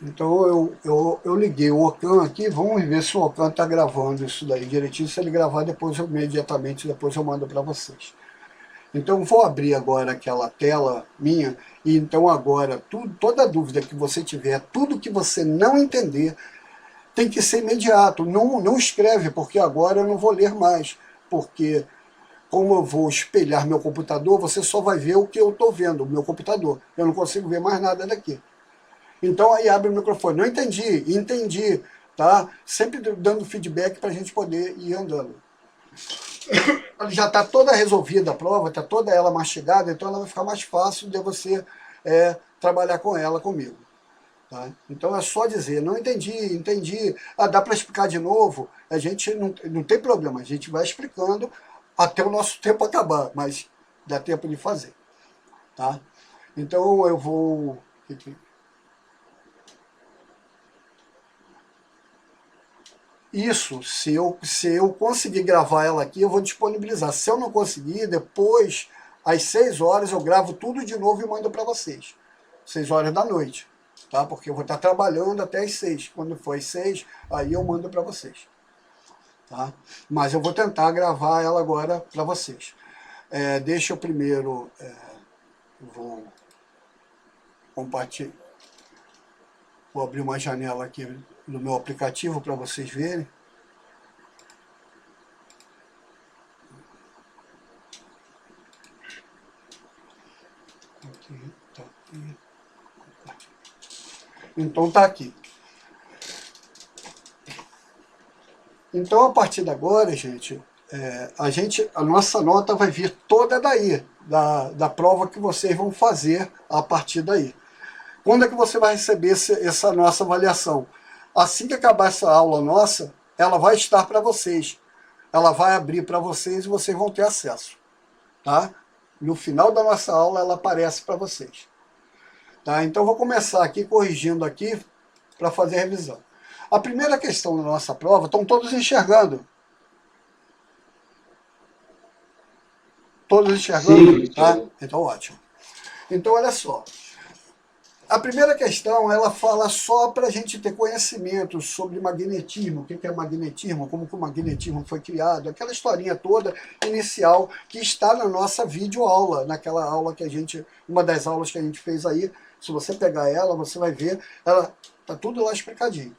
Então eu liguei o Ocam aqui, vamos ver se o Ocam está gravando isso daí direitinho. Se ele gravar, depois eu imediatamente depois eu mando para vocês. Então vou abrir agora aquela tela minha, e então agora toda dúvida que você tiver, tudo que você não entender, tem que ser imediato. Não escreve, porque agora eu não vou ler mais. Porque como eu vou espelhar meu computador, você só vai ver o que eu estou vendo, o meu computador. Eu não consigo ver mais nada daqui. Então aí abre o microfone. Não entendi, entendi, tá? Sempre dando feedback para a gente poder ir andando. Já está toda resolvida a prova, está toda ela mastigada, então ela vai ficar mais fácil de você trabalhar com ela comigo. Tá? Então é só dizer, não entendi, entendi. Ah, dá para explicar de novo? A gente não tem problema, a gente vai explicando até o nosso tempo acabar, mas dá tempo de fazer. Tá? Então eu vou. Isso, se eu conseguir gravar ela aqui, eu vou disponibilizar. Se eu não conseguir, depois, às 6 horas, eu gravo tudo de novo e mando para vocês. 6 horas da noite, tá? Porque eu vou estar trabalhando até às 6. Quando for às 6, aí eu mando para vocês. Tá? Mas eu vou tentar gravar ela agora para vocês. Deixa eu primeiro... vou compartilhar... Vou abrir uma janela aqui no meu aplicativo para vocês verem. Aqui, tá aqui. Então tá aqui. Então a partir de agora, gente, a nossa nota vai vir toda daí, da prova que vocês vão fazer a partir daí. Quando é que você vai receber essa nossa avaliação? Assim que acabar essa aula nossa, ela vai estar para vocês. Ela vai abrir para vocês e vocês vão ter acesso. Tá? No final da nossa aula ela aparece para vocês. Tá? Então vou começar aqui corrigindo aqui para fazer a revisão. A primeira questão da nossa prova, estão todos enxergando? Todos enxergando? Sim, Tá? Então ótimo. Então olha só. A primeira questão, ela fala só para a gente ter conhecimento sobre magnetismo, o que é magnetismo, como que o magnetismo foi criado, aquela historinha toda inicial que está na nossa videoaula, naquela aula que a gente, uma das aulas que a gente fez aí, se você pegar ela, você vai ver, ela tá tudo lá explicadinho.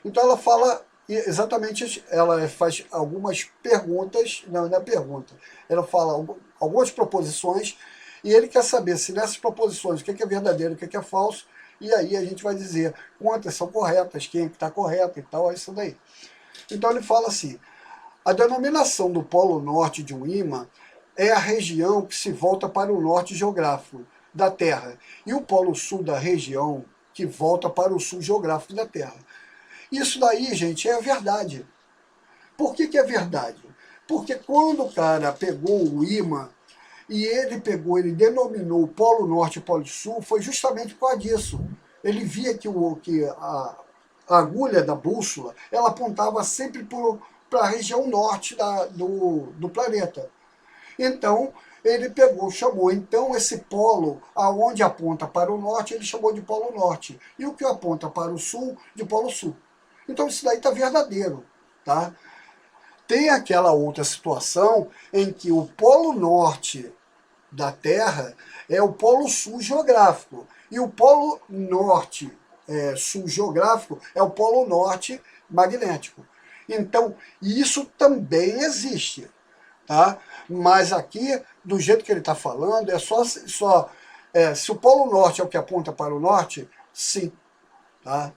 Então ela fala exatamente, ela faz algumas perguntas, não é pergunta, ela fala algumas proposições e ele quer saber se nessas proposições o que é verdadeiro, o que é falso, e aí a gente vai dizer quantas são corretas, quem é que está correto e tal, é isso daí. Então ele fala assim, a denominação do polo norte de um ímã é a região que se volta para o norte geográfico da Terra, e o polo sul da região que volta para o sul geográfico da Terra. Isso daí, gente, é a verdade. Por que é verdade? Porque quando o cara pegou o ímã e ele denominou o Polo Norte e o Polo Sul, foi justamente por causa disso. Ele via que a agulha da bússola, ela apontava sempre para a região norte do planeta. Então, ele pegou, chamou então esse polo, aonde aponta para o norte, ele chamou de Polo Norte. E o que aponta para o sul, de Polo Sul. Então isso daí está verdadeiro. Tá? Tem aquela outra situação em que o Polo Norte da Terra é o Polo Sul geográfico. E o Polo Norte Sul geográfico é o Polo Norte magnético. Então, isso também existe. Tá? Mas aqui, do jeito que ele está falando, é só se o Polo Norte é o que aponta para o norte, sim. Tá?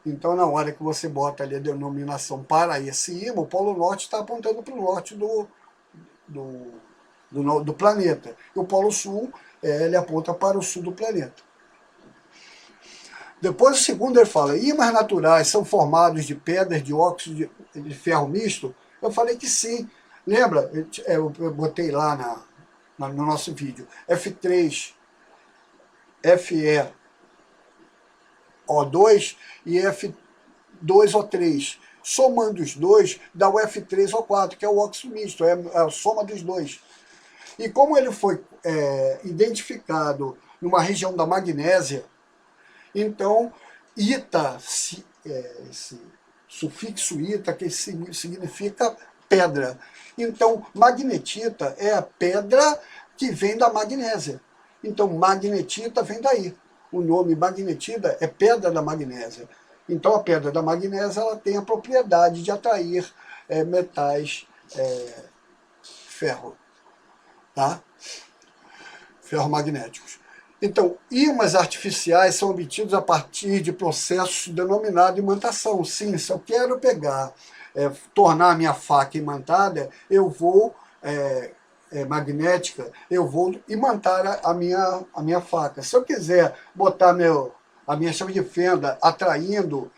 Então, na hora que você bota ali a denominação para esse ímã, o Polo Norte está apontando para o norte do planeta. E o Polo Sul, ele aponta para o sul do planeta. Depois, o segundo, ele fala, ímãs naturais são formados de pedras de óxido de ferro misto? Eu falei que sim. Lembra? Eu botei lá no nosso vídeo. F3, FeO2 e F2O3. Somando os dois, dá o F3O4, que é o óxido misto, é a soma dos dois. E como ele foi identificado numa região da magnésia, então ita, esse sufixo ita, que significa pedra. Então, magnetita é a pedra que vem da magnésia. Então, magnetita vem daí. O nome magnetita é pedra da magnésia. Então, a pedra da magnésia ela tem a propriedade de atrair metais ferro, tá? Ferromagnéticos. Então, ímãs artificiais são obtidos a partir de processos denominados imantação. Sim, se eu quero pegar, tornar a minha faca imantada, eu vou, magnética, eu vou imantar a minha faca. Se eu quiser botar a minha chave de fenda atraindo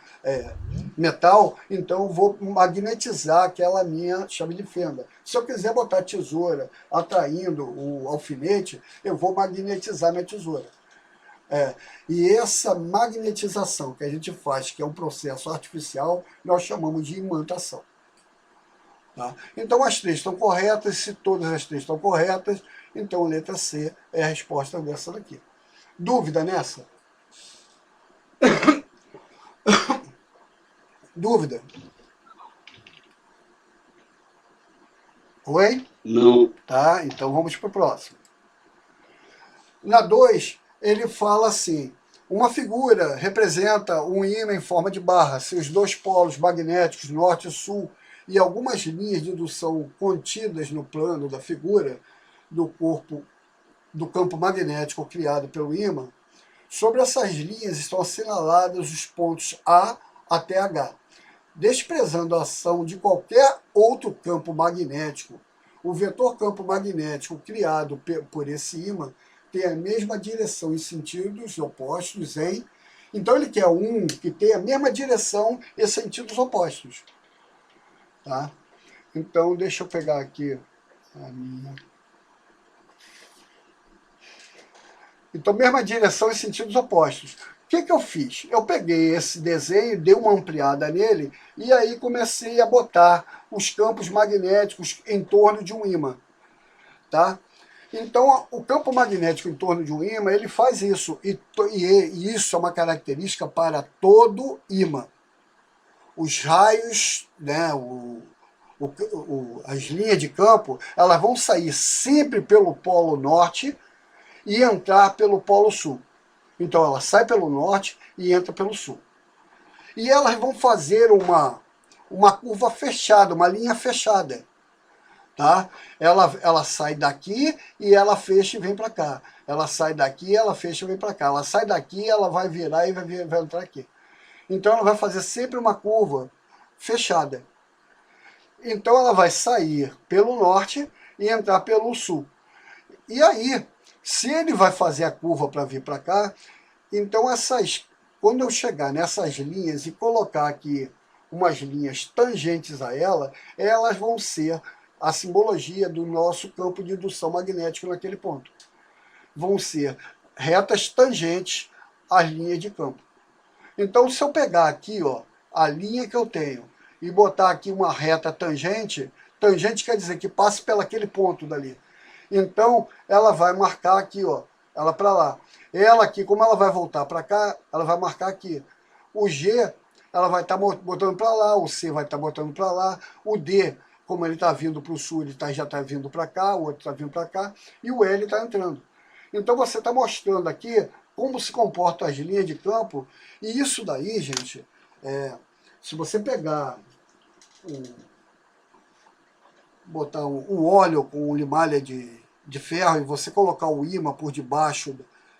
metal, então eu vou magnetizar aquela minha chave de fenda. Se eu quiser botar a tesoura atraindo o alfinete, eu vou magnetizar minha tesoura. E essa magnetização que a gente faz, que é um processo artificial, nós chamamos de imantação. Tá? Então as três estão corretas, se todas as três estão corretas, então a letra C é a resposta dessa daqui. Dúvida nessa? Dúvida? Oi? Não. Tá, então vamos para o próximo. Na 2, ele fala assim: uma figura representa um ímã em forma de barra, seus dois polos magnéticos, norte e sul, e algumas linhas de indução contidas no plano da figura do corpo do campo magnético criado pelo ímã. Sobre essas linhas estão assinalados os pontos A até H. Desprezando a ação de qualquer outro campo magnético, o vetor campo magnético criado por esse ímã tem a mesma direção em sentidos opostos em... Então ele quer um que tem a mesma direção e sentidos opostos. Tá? Então deixa eu pegar aqui a minha... Então mesma direção e sentidos opostos. O que eu fiz? Eu peguei esse desenho, dei uma ampliada nele e aí comecei a botar os campos magnéticos em torno de um ímã. Tá? Então, o campo magnético em torno de um ímã, ele faz isso, e isso é uma característica para todo ímã. Os raios, né, as linhas de campo, elas vão sair sempre pelo polo norte e entrar pelo polo sul. Então, ela sai pelo norte e entra pelo sul. E elas vão fazer uma curva fechada, uma linha fechada. Tá? Ela sai daqui e ela fecha e vem para cá. Ela sai daqui, ela fecha e vem para cá. Ela sai daqui, ela vai virar e vai entrar aqui. Então ela vai fazer sempre uma curva fechada. Então ela vai sair pelo norte e entrar pelo sul. E aí, se ele vai fazer a curva para vir para cá, então quando eu chegar nessas linhas e colocar aqui umas linhas tangentes a ela, elas vão ser a simbologia do nosso campo de indução magnética naquele ponto. Vão ser retas tangentes às linhas de campo. Então, se eu pegar aqui, ó, a linha que eu tenho e botar aqui uma reta tangente, tangente quer dizer que passa pelaquele ponto dali. Então, ela vai marcar aqui, ó, ela para lá. Ela aqui, como ela vai voltar para cá, ela vai marcar aqui. O G, ela vai estar botando para lá, o C vai estar botando para lá, o D, como ele está vindo para o sul, ele já está vindo para cá, o outro está vindo para cá, e o L está entrando. Então você está mostrando aqui como se comportam as linhas de campo, e isso daí, gente, se você pegar botar um óleo com limalha de ferro e você colocar o ímã por debaixo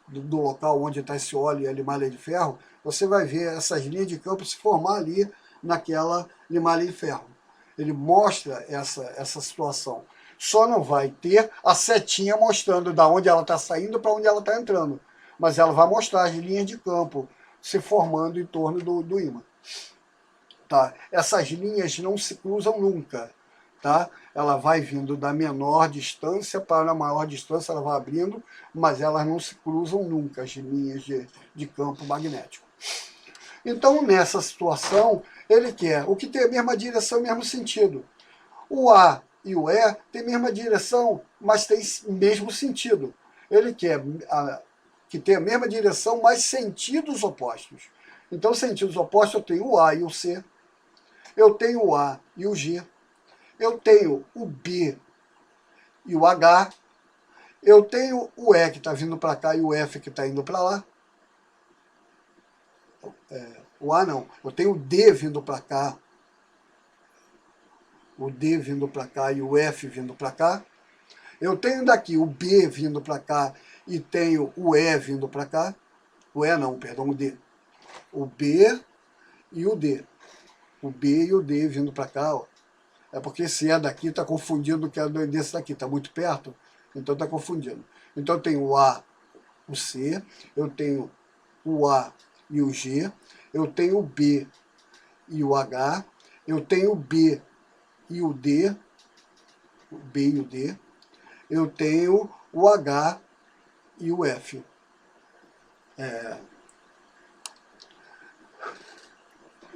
do local onde está esse óleo e a limalha de ferro, você vai ver essas linhas de campo se formar ali naquela limalha de ferro. Ele mostra essa situação. Só não vai ter a setinha mostrando da onde ela está saindo para onde ela está entrando. Mas ela vai mostrar as linhas de campo se formando em torno do ímã. Tá? Essas linhas não se cruzam nunca. Tá? Ela vai vindo da menor distância para a maior distância, ela vai abrindo, mas elas não se cruzam nunca, as linhas de campo magnético. Então, nessa situação, ele quer o que tem a mesma direção e o mesmo sentido. O A e o E têm a mesma direção, mas têm o mesmo sentido. Ele quer que tenha a mesma direção, mas sentidos opostos. Então, sentidos opostos, eu tenho o A e o C, eu tenho o A e o G, eu tenho o B e o H, eu tenho o E que está vindo para cá e o F que está indo para lá. O A não, eu tenho o D vindo para cá, o D vindo para cá e o F vindo para cá. Eu tenho daqui o B vindo para cá e tenho o E vindo para cá. O E não, perdão, o D. O B e o D. O B e o D vindo para cá, ó. É porque esse E daqui está confundindo que é desse daqui, está muito perto, então está confundindo. Então eu tenho o A, o C, eu tenho o A e o G, eu tenho o B e o H, eu tenho o B e o D, o B e o D, eu tenho o H e o F.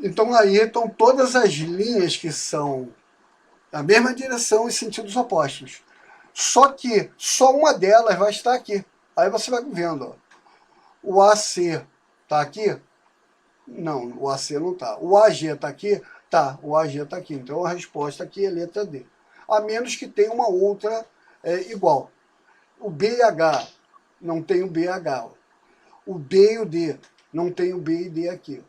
Então aí estão todas as linhas que são na mesma direção em sentidos opostos. Só que só uma delas vai estar aqui. Aí você vai vendo, ó. O AC está aqui? Não, o AC não está. O AG está aqui? Tá, o AG está aqui. Então a resposta aqui é letra D. A menos que tenha uma outra igual. O B e H, não tem o BH. O B e o D, não tem o B e D aqui.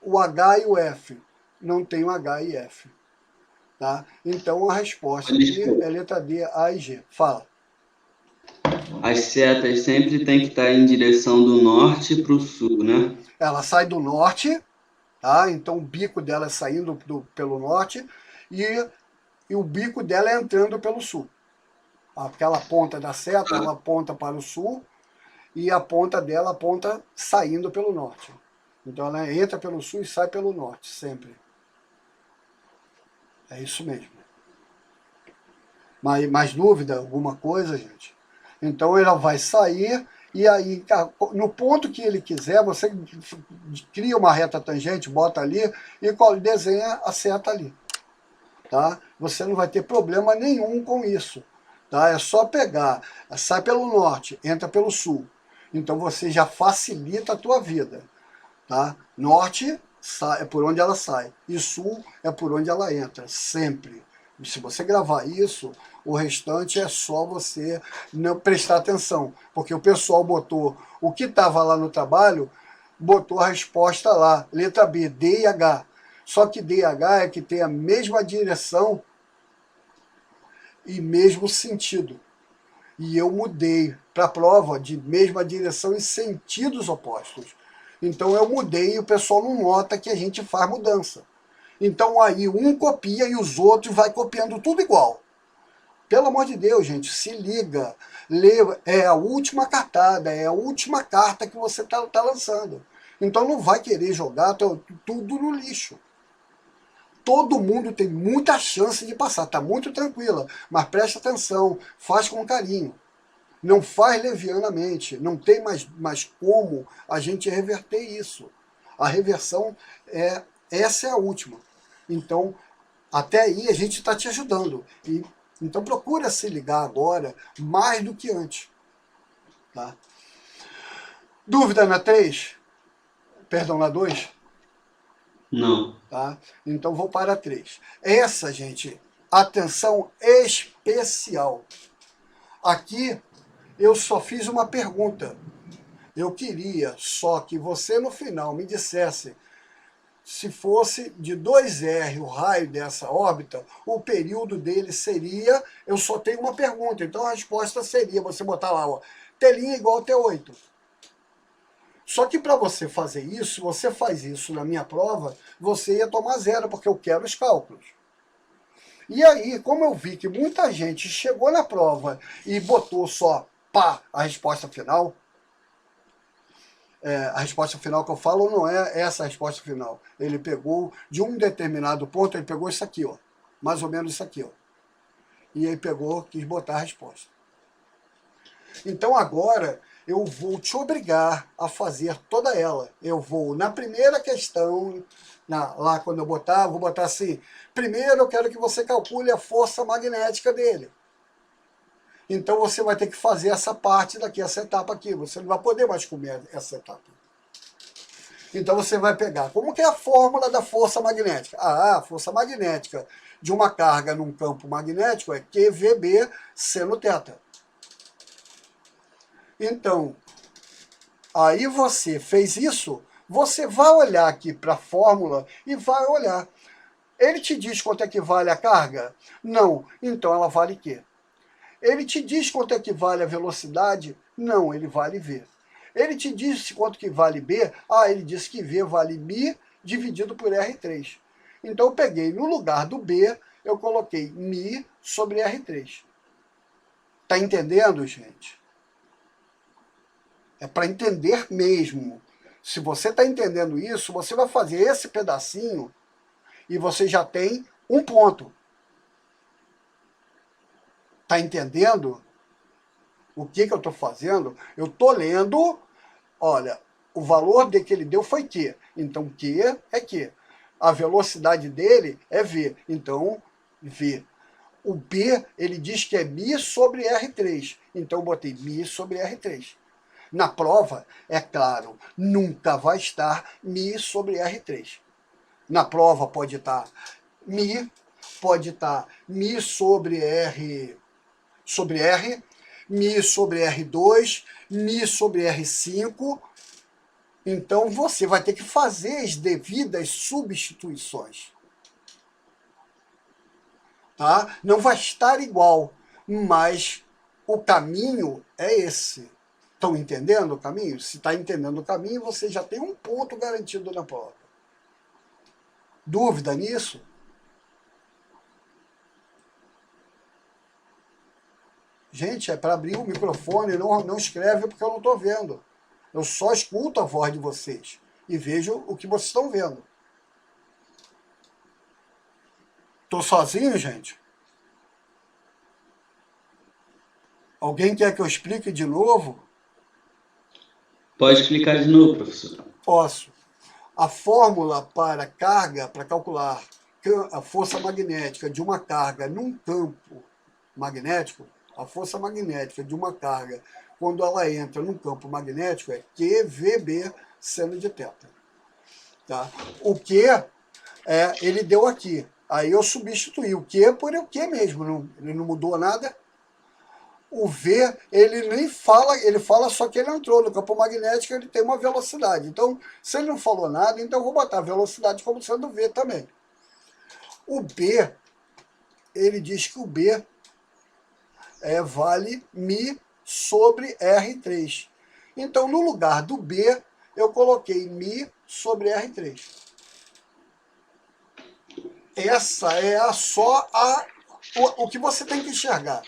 O H e o F, não tem o H e F. Tá? Então a resposta aqui é letra D, A e G. Fala. As setas sempre têm que estar em direção do norte para o sul, né? Ela sai do norte, tá? Então o bico dela é saindo pelo norte e o bico dela é entrando pelo sul. Aquela ponta da seta, ela aponta para o sul e a ponta dela aponta saindo pelo norte. Então ela entra pelo sul e sai pelo norte, sempre. É isso mesmo. Mais dúvida? Alguma coisa, gente? Então ela vai sair e aí, no ponto que ele quiser, você cria uma reta tangente, bota ali e desenha a seta ali. Tá? Você não vai ter problema nenhum com isso. Tá? É só pegar, sai pelo norte, entra pelo sul. Então você já facilita a tua vida. Tá? Norte é por onde ela sai e sul é por onde ela entra, sempre. E se você gravar isso, o restante é só você não prestar atenção, porque o pessoal botou o que estava lá no trabalho, botou a resposta lá, letra B, D e H. Só que D e H é que tem a mesma direção e mesmo sentido. E eu mudei para a prova de mesma direção em sentidos opostos. Então eu mudei e o pessoal não nota que a gente faz mudança. Então aí um copia e os outros vai copiando tudo igual. Pelo amor de Deus, gente, se liga. Lê, é a última cartada, é a última carta que você tá lançando. Então não vai querer jogar tudo no lixo. Todo mundo tem muita chance de passar, tá muito tranquila, mas presta atenção, faz com carinho. Não faz levianamente, não tem mais como a gente reverter isso. A reversão, essa é a última. Então, até aí a gente está te ajudando. Então procura se ligar agora mais do que antes. Tá? Dúvida na 3? Perdão, na 2? Não. Tá? Então vou para a 3. Essa, gente, atenção especial. Aqui eu só fiz uma pergunta. Eu queria só que você no final me dissesse se fosse de 2R o raio dessa órbita, o período dele seria, eu só tenho uma pergunta, então a resposta seria, você botar lá, ó, telinha igual a T8. Só que para você fazer isso, se você faz isso na minha prova, você ia tomar 0, porque eu quero os cálculos. E aí, como eu vi que muita gente chegou na prova e botou só pá, a resposta final, a resposta final que eu falo não é essa a resposta final. Ele pegou, de um determinado ponto, ele pegou isso aqui, ó, mais ou menos isso aqui, ó. E aí pegou, quis botar a resposta. Então agora eu vou te obrigar a fazer toda ela. Eu vou, na primeira questão, lá quando eu botar, vou botar assim, primeiro eu quero que você calcule a força magnética dele. Então você vai ter que fazer essa parte daqui, essa etapa aqui. Você não vai poder mais comer essa etapa. Então você vai pegar, como que é a fórmula da força magnética? A força magnética de uma carga num campo magnético é QVB seno θ. Então, aí você fez isso, você vai olhar aqui para a fórmula e vai olhar. Ele te diz quanto é que vale a carga? Não. Então ela vale Q. Ele te diz quanto é que vale a velocidade? Não, ele vale V. Ele te disse quanto que vale B? Ele disse que V vale μ dividido por R3. Então eu peguei, no lugar do B, eu coloquei μ sobre R3. Tá entendendo, gente? É para entender mesmo. Se você está entendendo isso, você vai fazer esse pedacinho e você já tem um ponto. Tá entendendo o que eu estou fazendo? Eu estou lendo, olha, o valor de que ele deu foi Q. Então, Q é Q. A velocidade dele é V. Então, V. O B, ele diz que é μ sobre R3. Então, eu botei μ sobre R3. Na prova, é claro, nunca vai estar μ sobre R3. Na prova pode estar μ, pode estar μ sobre R, μ sobre R2, μ sobre R5. Então você vai ter que fazer as devidas substituições. Tá? Não vai estar igual, mas o caminho é esse. Estão entendendo o caminho? Se está entendendo o caminho, você já tem um ponto garantido na prova. Dúvida nisso? Gente, é para abrir o microfone, não escreve porque eu não estou vendo. Eu só escuto a voz de vocês e vejo o que vocês estão vendo. Estou sozinho, gente? Alguém quer que eu explique de novo? Pode explicar de novo, professor. Posso. A fórmula para carga, para calcular a força magnética de uma carga num campo magnético, a força magnética de uma carga, quando ela entra num campo magnético, é QVB seno de θ. Tá? O Q ele deu aqui. Aí eu substituí o Q por o Q mesmo, ele não mudou nada. O V, ele nem fala, ele fala só que ele entrou no campo magnético, ele tem uma velocidade. Então, se ele não falou nada, então eu vou botar a velocidade como sendo V também. O B, ele diz que o B vale μ sobre R3. Então, no lugar do B, eu coloquei μ sobre R3. Essa é o que você tem que enxergar.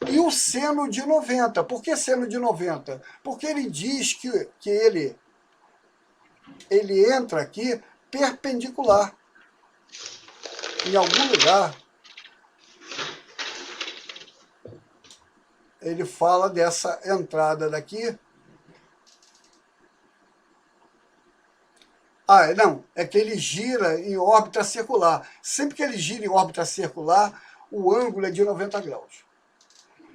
E o seno de 90. Por que seno de 90? Porque ele diz que ele entra aqui perpendicular. Em algum lugar, ele fala dessa entrada daqui. Não, é que ele gira em órbita circular. Sempre que ele gira em órbita circular, o ângulo é de 90 graus.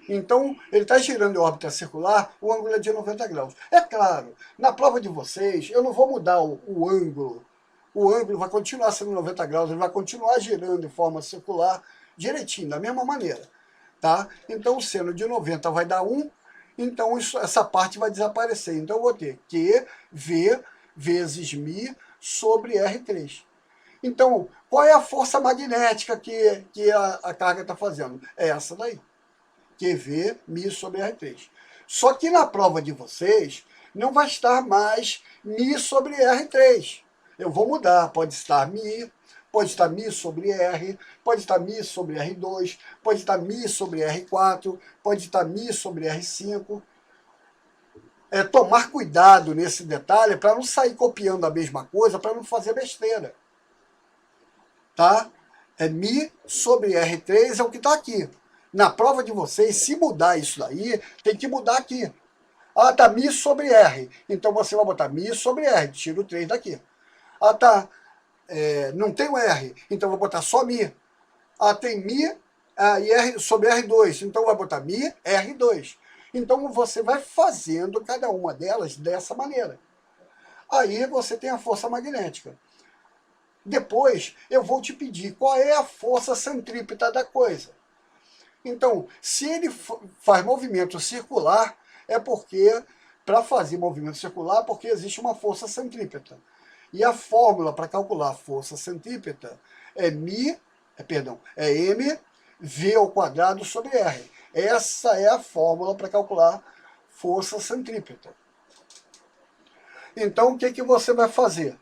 Então, ele está girando em órbita circular, o ângulo é de 90 graus. É claro, na prova de vocês, eu não vou mudar o ângulo. O ângulo vai continuar sendo 90 graus, ele vai continuar girando em forma circular, direitinho, da mesma maneira. Tá? Então, o seno de 90 vai dar 1, então essa parte vai desaparecer. Então, eu vou ter QV vezes μ sobre R3. Então, qual é a força magnética que a carga está fazendo? É essa daí. QV μ sobre R3. Só que na prova de vocês, não vai estar mais μ sobre R3. Eu vou mudar, pode estar μ, pode estar μ sobre R, pode estar μ sobre R2, pode estar μ sobre R4, pode estar μ sobre R5. Tomar cuidado nesse detalhe para não sair copiando a mesma coisa, para não fazer besteira. Tá? μ sobre R3 é o que está aqui. Na prova de vocês, se mudar isso daí, tem que mudar aqui. Tá μ sobre R. Então você vai botar μ sobre R, tira o 3 daqui. Não tem o R, então vou botar só μ. Tem μ e R sobre R2, então vai botar μ R2. Então você vai fazendo cada uma delas dessa maneira. Aí você tem a força magnética. Depois eu vou te pedir qual é a força centrípeta da coisa. Então, se ele faz movimento circular, é porque, para fazer movimento circular, porque existe uma força centrípeta. E a fórmula para calcular a força centrípeta é m v ao quadrado sobre r. Essa é a fórmula para calcular força centrípeta. Então, o que você vai fazer?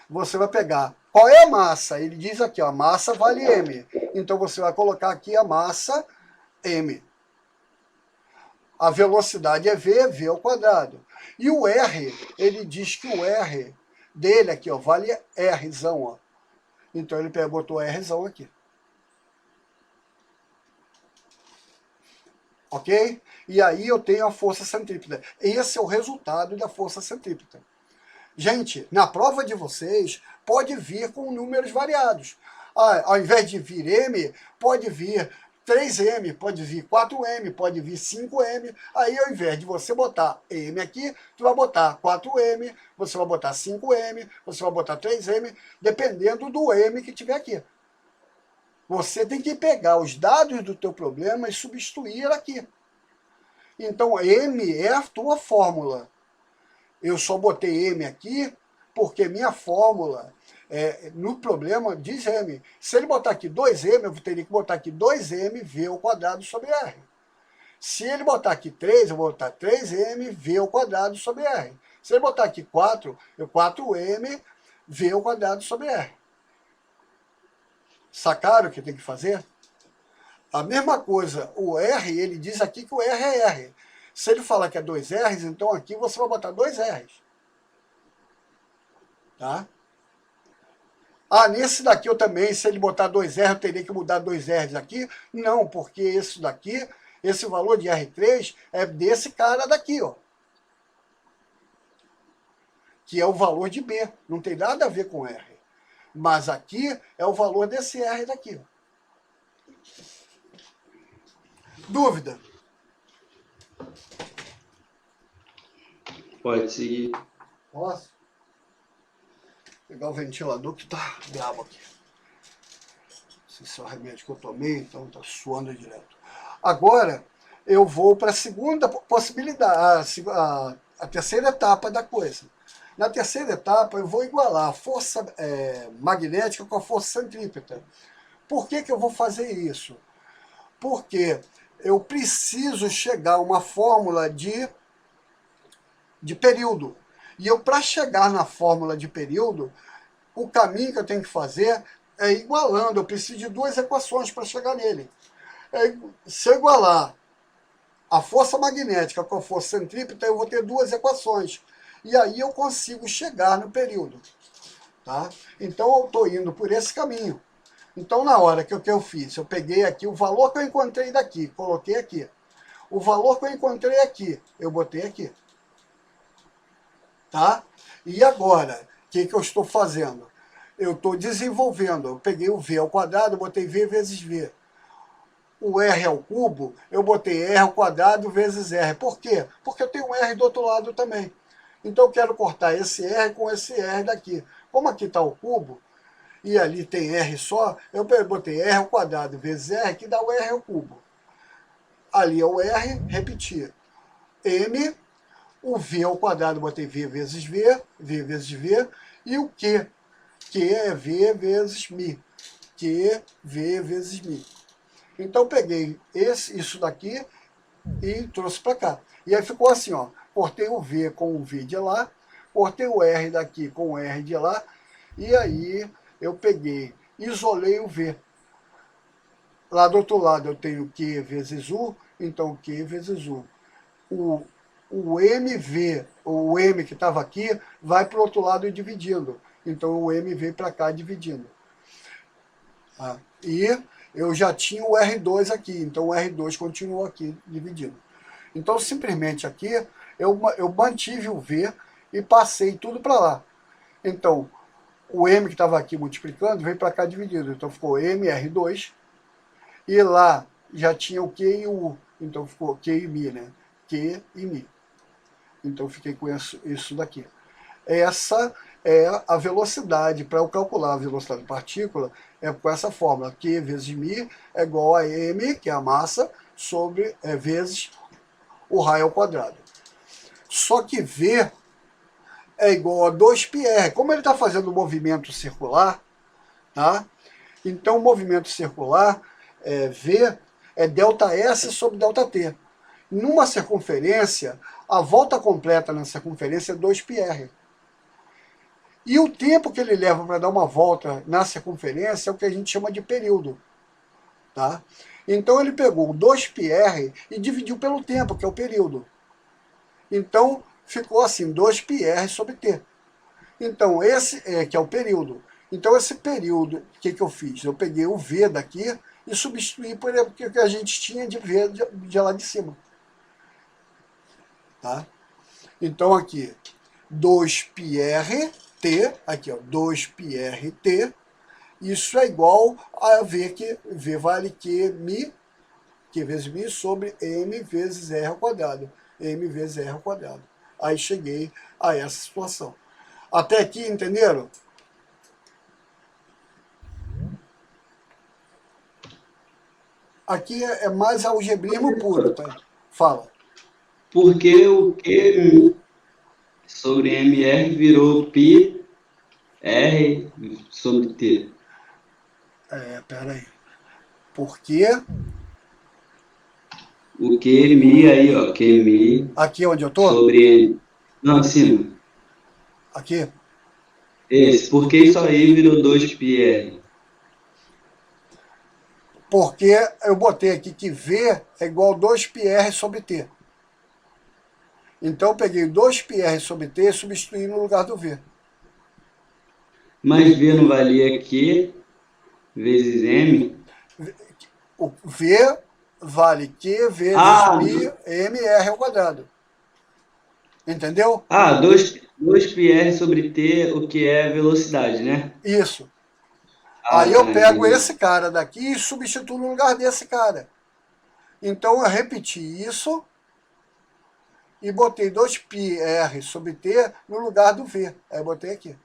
Você vai pegar, qual é a massa? Ele diz aqui, ó, a massa vale m. Então, você vai colocar aqui a massa m. A velocidade é v ao quadrado. E o r, ele diz que o r dele aqui, ó, vale rzão, ó. Então, ele botou rzão aqui. Ok? E aí eu tenho a força centrípeta. Esse é o resultado da força centrípeta. Gente, na prova de vocês, pode vir com números variados. Ao invés de vir m, pode vir 3m, pode vir 4m, pode vir 5m. Aí, ao invés de você botar m aqui, tu vai botar 4m, você vai botar 5m, você vai botar 3m, dependendo do m que tiver aqui. Você tem que pegar os dados do teu problema e substituir aqui. Então, m é a tua fórmula. Eu só botei m aqui porque minha fórmula no problema diz m. Se ele botar aqui 2m, eu teria que botar aqui 2mv ao quadrado sobre r. Se ele botar aqui 3, eu vou botar 3mv ao quadrado sobre r. Se ele botar aqui 4, 4mv ao quadrado sobre r. Sacaram o que tem que fazer? A mesma coisa, o R, ele diz aqui que o R é R. Se ele falar que é 2 R's, então aqui você vai botar 2 R's. Tá? Nesse daqui eu também, se ele botar 2 R, eu teria que mudar 2 R's aqui? Não, porque esse daqui, esse valor de R3 é desse cara daqui, ó. Que é o valor de B. Não tem nada a ver com R. Mas aqui é o valor desse R daqui, ó. Dúvida? Pode seguir. Posso? Vou pegar o ventilador que tá bravo aqui. Esse é o remédio que eu tomei, então tá suando direto. Agora, eu vou para a segunda possibilidade, a terceira etapa da coisa. Na terceira etapa, eu vou igualar a força magnética com a força centrípeta. Por que eu vou fazer isso? Porque eu preciso chegar a uma fórmula de período. E eu, para chegar na fórmula de período, o caminho que eu tenho que fazer é igualando. Eu preciso de duas equações para chegar nele. Se eu igualar a força magnética com a força centrípeta, eu vou ter duas equações. E aí eu consigo chegar no período. Tá? Então eu estou indo por esse caminho. Então, na hora que eu fiz, eu peguei aqui o valor que eu encontrei daqui, coloquei aqui. O valor que eu encontrei aqui, eu botei aqui. Tá? E agora, o que eu estou fazendo? Eu estou desenvolvendo. Eu peguei o v ao quadrado, botei v vezes v. O r ao cubo, eu botei r ao quadrado vezes r. Por quê? Porque eu tenho um r do outro lado também. Então, eu quero cortar esse r com esse r daqui. Como aqui está o cubo, e ali tem r só, eu botei r ao quadrado vezes r, que dá o r ao cubo. Ali é o r, repetir. M, o v ao quadrado, botei v vezes v vezes v, e o q é v vezes mi. Q, v vezes mi. Então, peguei isso daqui e trouxe para cá. E aí ficou assim, ó. Cortei o v com o v de lá, cortei o r daqui com o r de lá, e aí eu peguei, isolei o v. Lá do outro lado eu tenho Q vezes U, então Q vezes U. O MV, o M que estava aqui, vai para o outro lado dividindo. Então o M vem para cá dividindo. E eu já tinha o R2 aqui, então o R2 continuou aqui dividindo. Então simplesmente aqui eu mantive o V e passei tudo para lá. Então o M que estava aqui multiplicando veio para cá dividido. Então ficou MR2. E lá já tinha o Q e o U. Então ficou Q e Mi, né? Q e Mi. Então fiquei com isso daqui. Essa é a velocidade. Para eu calcular a velocidade da partícula, é com essa fórmula. Q vezes μ é igual a m, que é a massa, sobre vezes o raio ao quadrado. Só que V é igual a 2πr. Como ele está fazendo um movimento circular, tá? Então o movimento circular, V, é ΔS sobre ΔT. Numa circunferência, a volta completa na circunferência é 2πr. E o tempo que ele leva para dar uma volta na circunferência é o que a gente chama de período. Tá? Então ele pegou 2πr e dividiu pelo tempo, que é o período. Então ficou assim, 2πr sobre t. Então esse que é o período. Então esse período, o que eu fiz? Eu peguei o V daqui e substituí por o que a gente tinha de V de lá de cima. Tá? Então aqui, 2πr t, aqui ó, 2πr t, isso é igual a V, que V vale Q vezes μ sobre m vezes r ao quadrado. M vezes r ao quadrado. Aí cheguei a essa situação. Até aqui, entenderam? Aqui é mais algebrismo puro, tá? Fala. Porque o Q sobre MR virou π R sobre T. Pera aí. Porque O QMI aí, ó, QMI aqui onde eu tô, sobre N. Não, acima. aqui, Esse, porque isso aí virou 2πr. porque eu botei aqui que V é igual a 2πr sobre t. Então eu peguei 2πr sobre t e substituí no lugar do V. Mas V não valia Q vezes M? O V vale Q vezes Ah, μ mr ao quadrado. Entendeu? 2πr sobre T, o que é velocidade, né? Isso. Aí Ah, eu tá, pego entendi. esse cara daqui e substituo no lugar desse cara. Então eu repeti isso e botei 2πr sobre t no lugar do V. Aí eu botei aqui.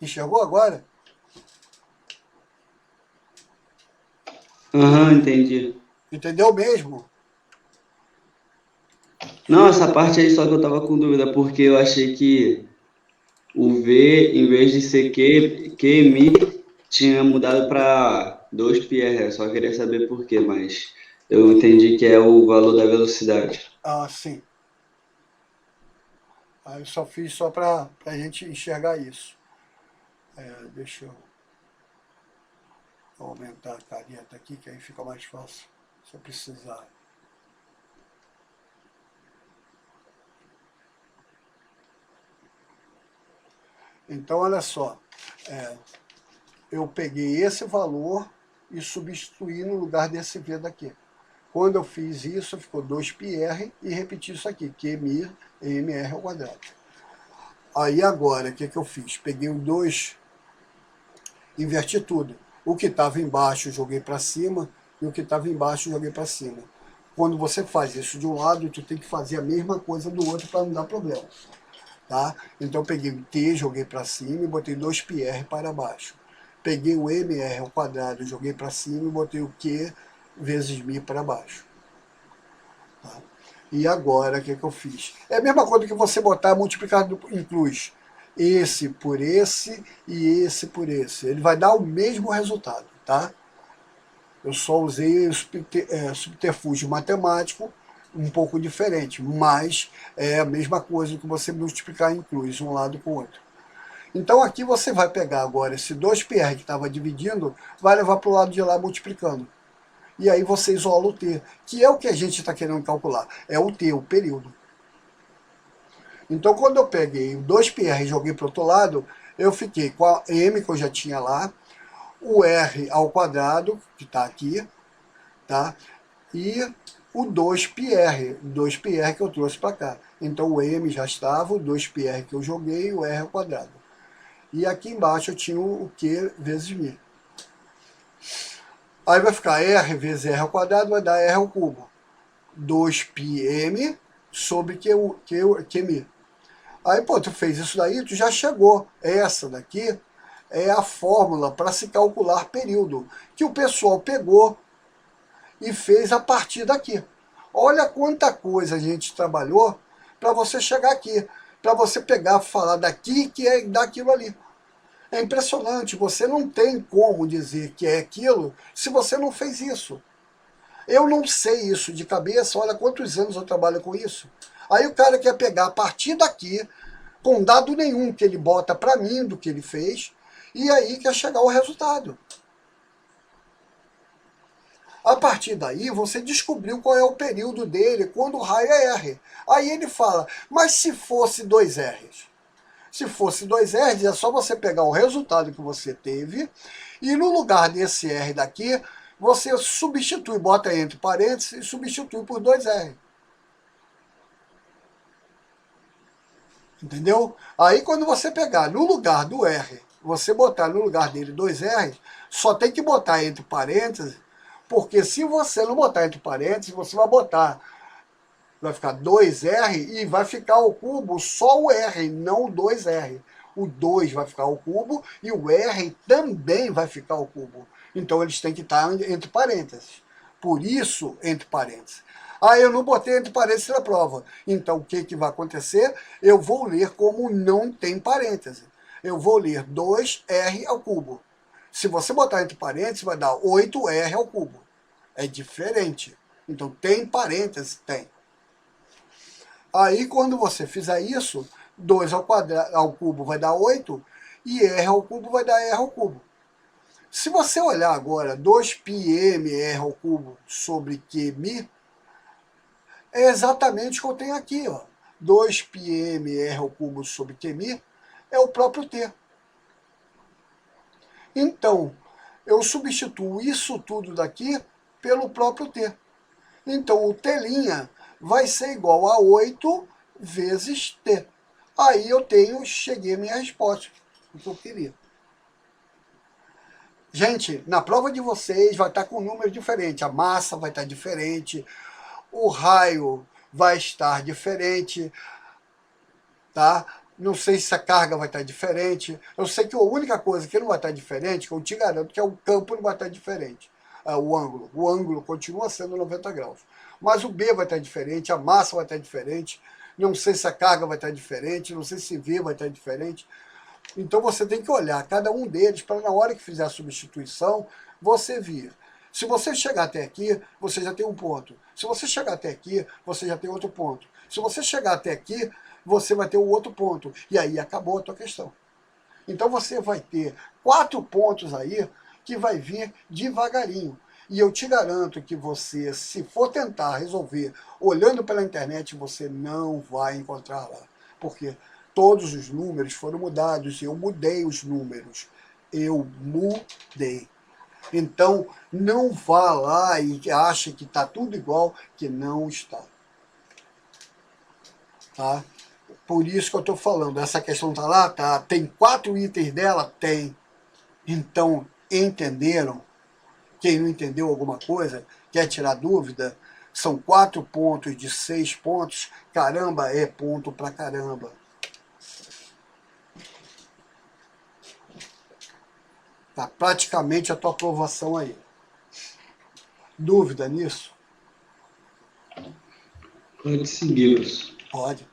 Enxergou agora? Aham, entendi. Entendeu mesmo? Não, essa parte aí só que eu tava com dúvida, porque eu achei que o V, em vez de ser QMI, tinha mudado para 2πr. Eu só queria saber por quê, mas eu entendi que é o valor da velocidade. Ah, sim. Aí eu só fiz só para a gente enxergar isso. Deixa eu aumentar a caneta aqui, que aí fica mais fácil, se eu precisar. Então, olha só, eu peguei esse valor e substituí no lugar desse V daqui. Quando eu fiz isso, ficou 2πr e repeti isso aqui, QMI mr ao quadrado. Aí agora, o que eu fiz? Peguei o 2, inverti tudo. O que estava embaixo eu joguei para cima e o que estava embaixo eu joguei para cima. Quando você faz isso de um lado, tu tem que fazer a mesma coisa do outro para não dar problema. Tá? Então eu peguei o T, joguei para cima e botei 2πr para baixo. Peguei o mr ao quadrado, joguei para cima e botei o Q vezes μ para baixo. Tá? E agora, o que eu fiz? É a mesma coisa que você botar multiplicado em cruz. Esse por esse e esse por esse. Ele vai dar o mesmo resultado, tá? Eu só usei o subterfúgio matemático um pouco diferente, mas é a mesma coisa que você multiplicar em cruz, um lado com o outro. Então aqui você vai pegar agora esse 2πr que estava dividindo, vai levar para o lado de lá multiplicando. E aí você isola o t, que é o que a gente está querendo calcular, é o t, o período. Então quando eu peguei o 2πr e joguei para o outro lado, eu fiquei com a m que eu já tinha lá, o r ao quadrado, que está aqui, tá? E o 2πr que eu trouxe para cá. Então o m já estava, o 2πr que eu joguei, o r ao quadrado. E aqui embaixo eu tinha o q vezes μ. Aí vai ficar r vezes r ao quadrado, vai dar r ao cubo. 2πm sobre qm. Aí, pô, tu fez isso daí, tu já chegou. Essa daqui é a fórmula para se calcular período, que o pessoal pegou e fez a partir daqui. Olha quanta coisa a gente trabalhou para você chegar aqui, para você pegar, falar daqui que é daquilo ali. É impressionante, você não tem como dizer que é aquilo se você não fez isso. Eu não sei isso de cabeça, olha quantos anos eu trabalho com isso. Aí o cara quer pegar a partir daqui, com dado nenhum que ele bota para mim do que ele fez, e aí quer chegar ao resultado. A partir daí, você descobriu qual é o período dele quando o raio é R. Aí ele fala, mas se fosse dois R's? Se fosse dois R's, é só você pegar o resultado que você teve e no lugar desse R daqui, você substitui, bota entre parênteses e substitui por dois R. Entendeu? Aí quando você pegar no lugar do R, você botar no lugar dele dois R, só tem que botar entre parênteses, porque se você não botar entre parênteses, você vai ficar 2R e vai ficar ao cubo só o R, não o 2R. O 2 vai ficar ao cubo e o R também vai ficar ao cubo. Então eles têm que estar entre parênteses. Por isso, entre parênteses. Ah, eu não botei entre parênteses na prova. Então o que vai acontecer? Eu vou ler como não tem parêntese. Eu vou ler 2R ao cubo. Se você botar entre parênteses, vai dar 8R ao cubo. É diferente. Então tem parênteses? Tem. Aí quando você fizer isso, 2 ao cubo vai dar 8 e R ao cubo vai dar R ao cubo. Se você olhar agora 2πm R ao cubo sobre QMi, é exatamente o que eu tenho aqui. Ó. 2πm R ao cubo sobre QMi é o próprio T. Então, eu substituo isso tudo daqui pelo próprio T. Então, o T' vai ser igual a 8 vezes T. Aí eu cheguei a minha resposta, o que eu queria. Gente, na prova de vocês vai estar com um número diferente, a massa vai estar diferente, o raio vai estar diferente, tá? Não sei se a carga vai estar diferente. Eu sei que a única coisa que não vai estar diferente, que eu te garanto, que é o campo não vai estar diferente. O ângulo. O ângulo continua sendo 90 graus. Mas o B vai estar diferente, a massa vai estar diferente. Não sei se a carga vai estar diferente, não sei se V vai estar diferente. Então você tem que olhar cada um deles para na hora que fizer a substituição, você vir. Se você chegar até aqui, você já tem um ponto. Se você chegar até aqui, você já tem outro ponto. Se você chegar até aqui, você vai ter o outro ponto. E aí acabou a tua questão. Então você vai ter 4 pontos aí que vai vir devagarinho. E eu te garanto que você, se for tentar resolver olhando pela internet, você não vai encontrar lá. Porque todos os números foram mudados. Eu mudei os números. Eu mudei. Então, não vá lá e ache que está tudo igual, que não está. Tá? Por isso que eu estou falando, essa questão está lá, tá? Tem 4 itens dela? Tem. Então, entenderam? Quem não entendeu alguma coisa, quer tirar dúvida, são 4 pontos de 6 pontos, caramba, é ponto pra caramba. Tá praticamente a tua aprovação aí. Dúvida nisso? Pode seguir, professor. Pode.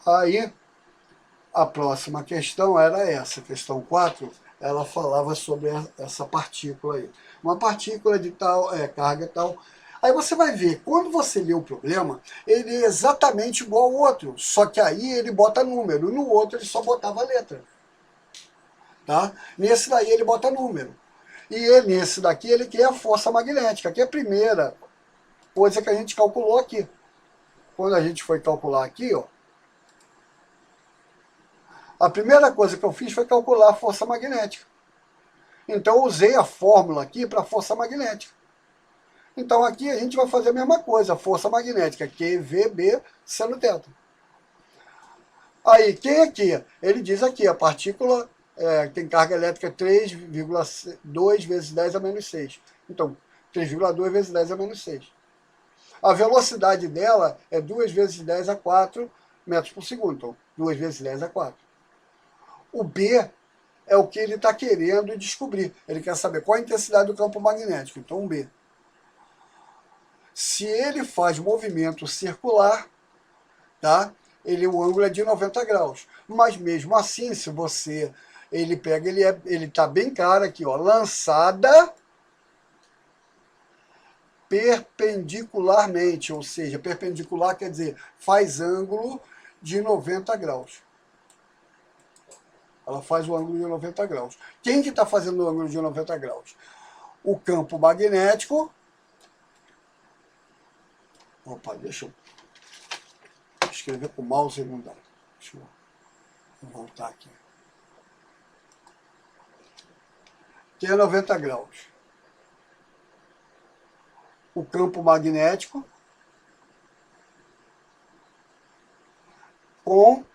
Aí, a próxima questão era essa, questão 4, ela falava sobre essa partícula aí. Uma partícula de tal carga tal. Aí você vai ver, quando você lê o problema, ele é exatamente igual ao outro, só que aí ele bota número, no outro ele só botava letra. Tá? Nesse daí ele bota número. E nesse daqui ele cria a força magnética, que é a primeira coisa que a gente calculou aqui. Quando a gente foi calcular aqui, ó, a primeira coisa que eu fiz foi calcular a força magnética. Então eu usei a fórmula aqui para força magnética. Então aqui a gente vai fazer a mesma coisa, a força magnética, QVB seno θ. Aí, quem aqui? Ele diz aqui, a partícula tem carga elétrica 3,2 vezes 10 a menos 6. Então, 3,2 vezes 10 a menos 6. A velocidade dela é 2 vezes 10 a 4 metros por segundo. Então, 2 vezes 10 a 4. O B é o que ele está querendo descobrir. Ele quer saber qual a intensidade do campo magnético. Então, um B. Se ele faz movimento circular, tá? O ângulo é de 90 graus. Mas mesmo assim, se você... Ele pega, ele está bem claro aqui, ó, lançada perpendicularmente, ou seja, perpendicular quer dizer faz ângulo de 90 graus. Ela faz o ângulo de 90 graus. Quem que está fazendo o ângulo de 90 graus? O campo magnético. Opa, deixa eu escrever com o mouse e não dá. Deixa eu voltar aqui. Que é 90 graus. O campo magnético com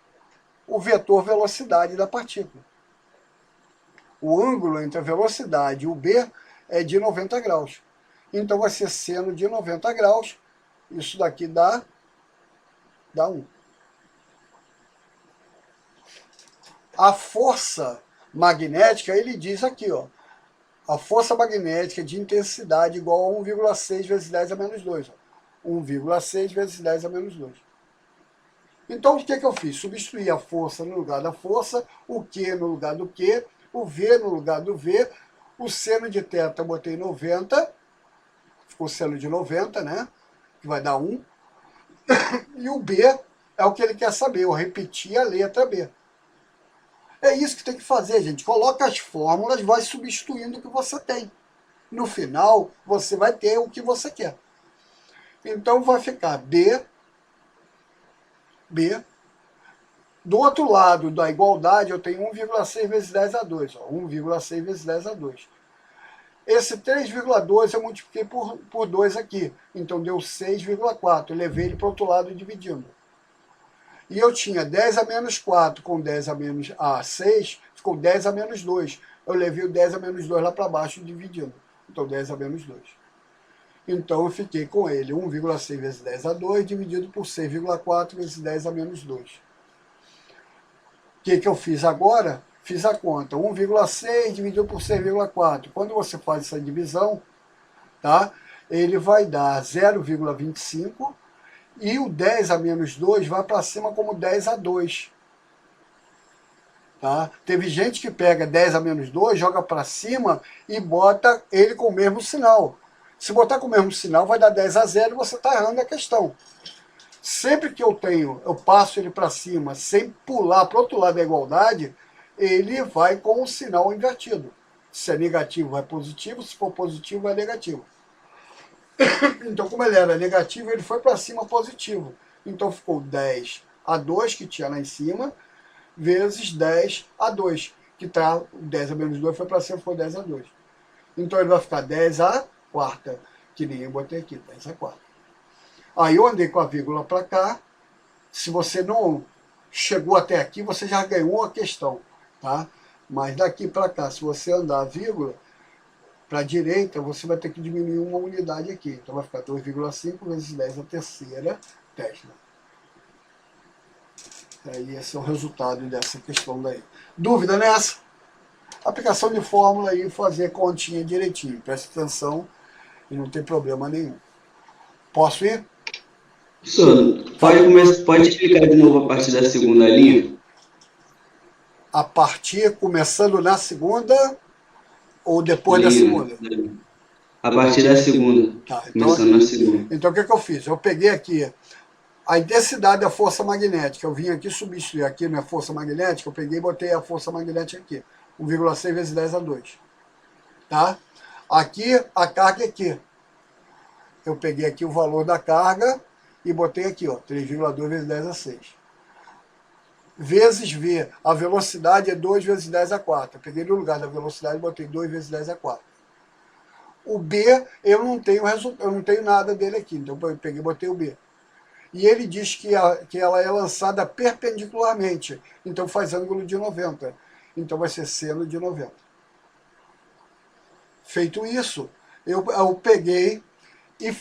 o vetor velocidade da partícula. O ângulo entre a velocidade e o B é de 90 graus. Então vai ser seno de 90 graus. Isso daqui dá 1. A força magnética, ele diz aqui, ó. A força magnética de intensidade igual a 1,6 vezes 10 a menos 2. 1,6 vezes 10 a menos 2. Então, o que eu fiz? Substituí a força no lugar da força, o Q no lugar do Q, o V no lugar do V, o seno de θ eu botei 90, ficou seno de 90, né? Que vai dar 1. E o B é o que ele quer saber, eu repeti a letra B. É isso que tem que fazer, gente. Coloca as fórmulas, vai substituindo o que você tem. No final, você vai ter o que você quer. Então, vai ficar B. Do outro lado da igualdade, eu tenho 1,6 vezes 10 a 2. 1,6 vezes 10 a 2. Esse 3,2 eu multipliquei por 2 aqui. Então, deu 6,4. Eu levei ele para o outro lado dividindo. E eu tinha 10 a menos 4 com 10 a menos 6, ficou 10 a menos 2. Eu levei o 10 a menos 2 lá para baixo dividindo. Então, 10 a menos 2. Então, eu fiquei com ele 1,6 vezes 10 a 2 dividido por 6,4 vezes 10 a menos 2. O que eu fiz agora? Fiz a conta. 1,6 dividido por 6,4. Quando você faz essa divisão, tá? Ele vai dar 0,25 e o 10 a menos 2 vai para cima como 10 a 2. Tá? Teve gente que pega 10 a menos 2, joga para cima e bota ele com o mesmo sinal. Se botar com o mesmo sinal, vai dar 10 a 0 e você está errando a questão. Sempre que eu passo ele para cima sem pular para o outro lado da igualdade, ele vai com o sinal invertido. Se é negativo, vai positivo, se for positivo, vai negativo. Então, como ele era negativo, ele foi para cima positivo. Então, ficou 10 a 2, que tinha lá em cima, vezes 10 a 2, que tá, 10 a menos 2 foi para cima, foi 10 a 2. Então, ele vai ficar 10 a quarta, que nem eu botei aqui, 10 a quarta. Aí eu andei com a vírgula para cá. Se você não chegou até aqui, você já ganhou a questão, tá? Mas daqui para cá, se você andar a vírgula para a direita, você vai ter que diminuir uma unidade aqui. Então vai ficar 2,5 vezes 10 a terceira Tesla. Aí esse é o resultado dessa questão daí. Dúvida nessa? Aplicação de fórmula e fazer continha direitinho. Preste atenção e não tem problema nenhum. Posso ir? Professor, pode explicar de novo a partir da segunda linha? A partir, começando na segunda ou depois da segunda? A partir da segunda. Tá, Começando na segunda. então o que eu fiz? Eu peguei aqui a intensidade da força magnética. Eu vim aqui substituir aqui minha força magnética, eu peguei e botei a força magnética aqui. 1,6 vezes 10 a 2. Tá? Aqui, a carga é aqui. Eu peguei aqui o valor da carga e botei aqui, ó, 3,2 vezes 10 a 6. Vezes V, a velocidade é 2 vezes 10 a 4. Eu peguei no lugar da velocidade e botei 2 vezes 10 a 4. O B, eu não tenho nada dele aqui, então eu peguei e botei o B. E ele diz que ela é lançada perpendicularmente, então faz ângulo de 90. Então vai ser seno de 90. Feito isso, eu peguei e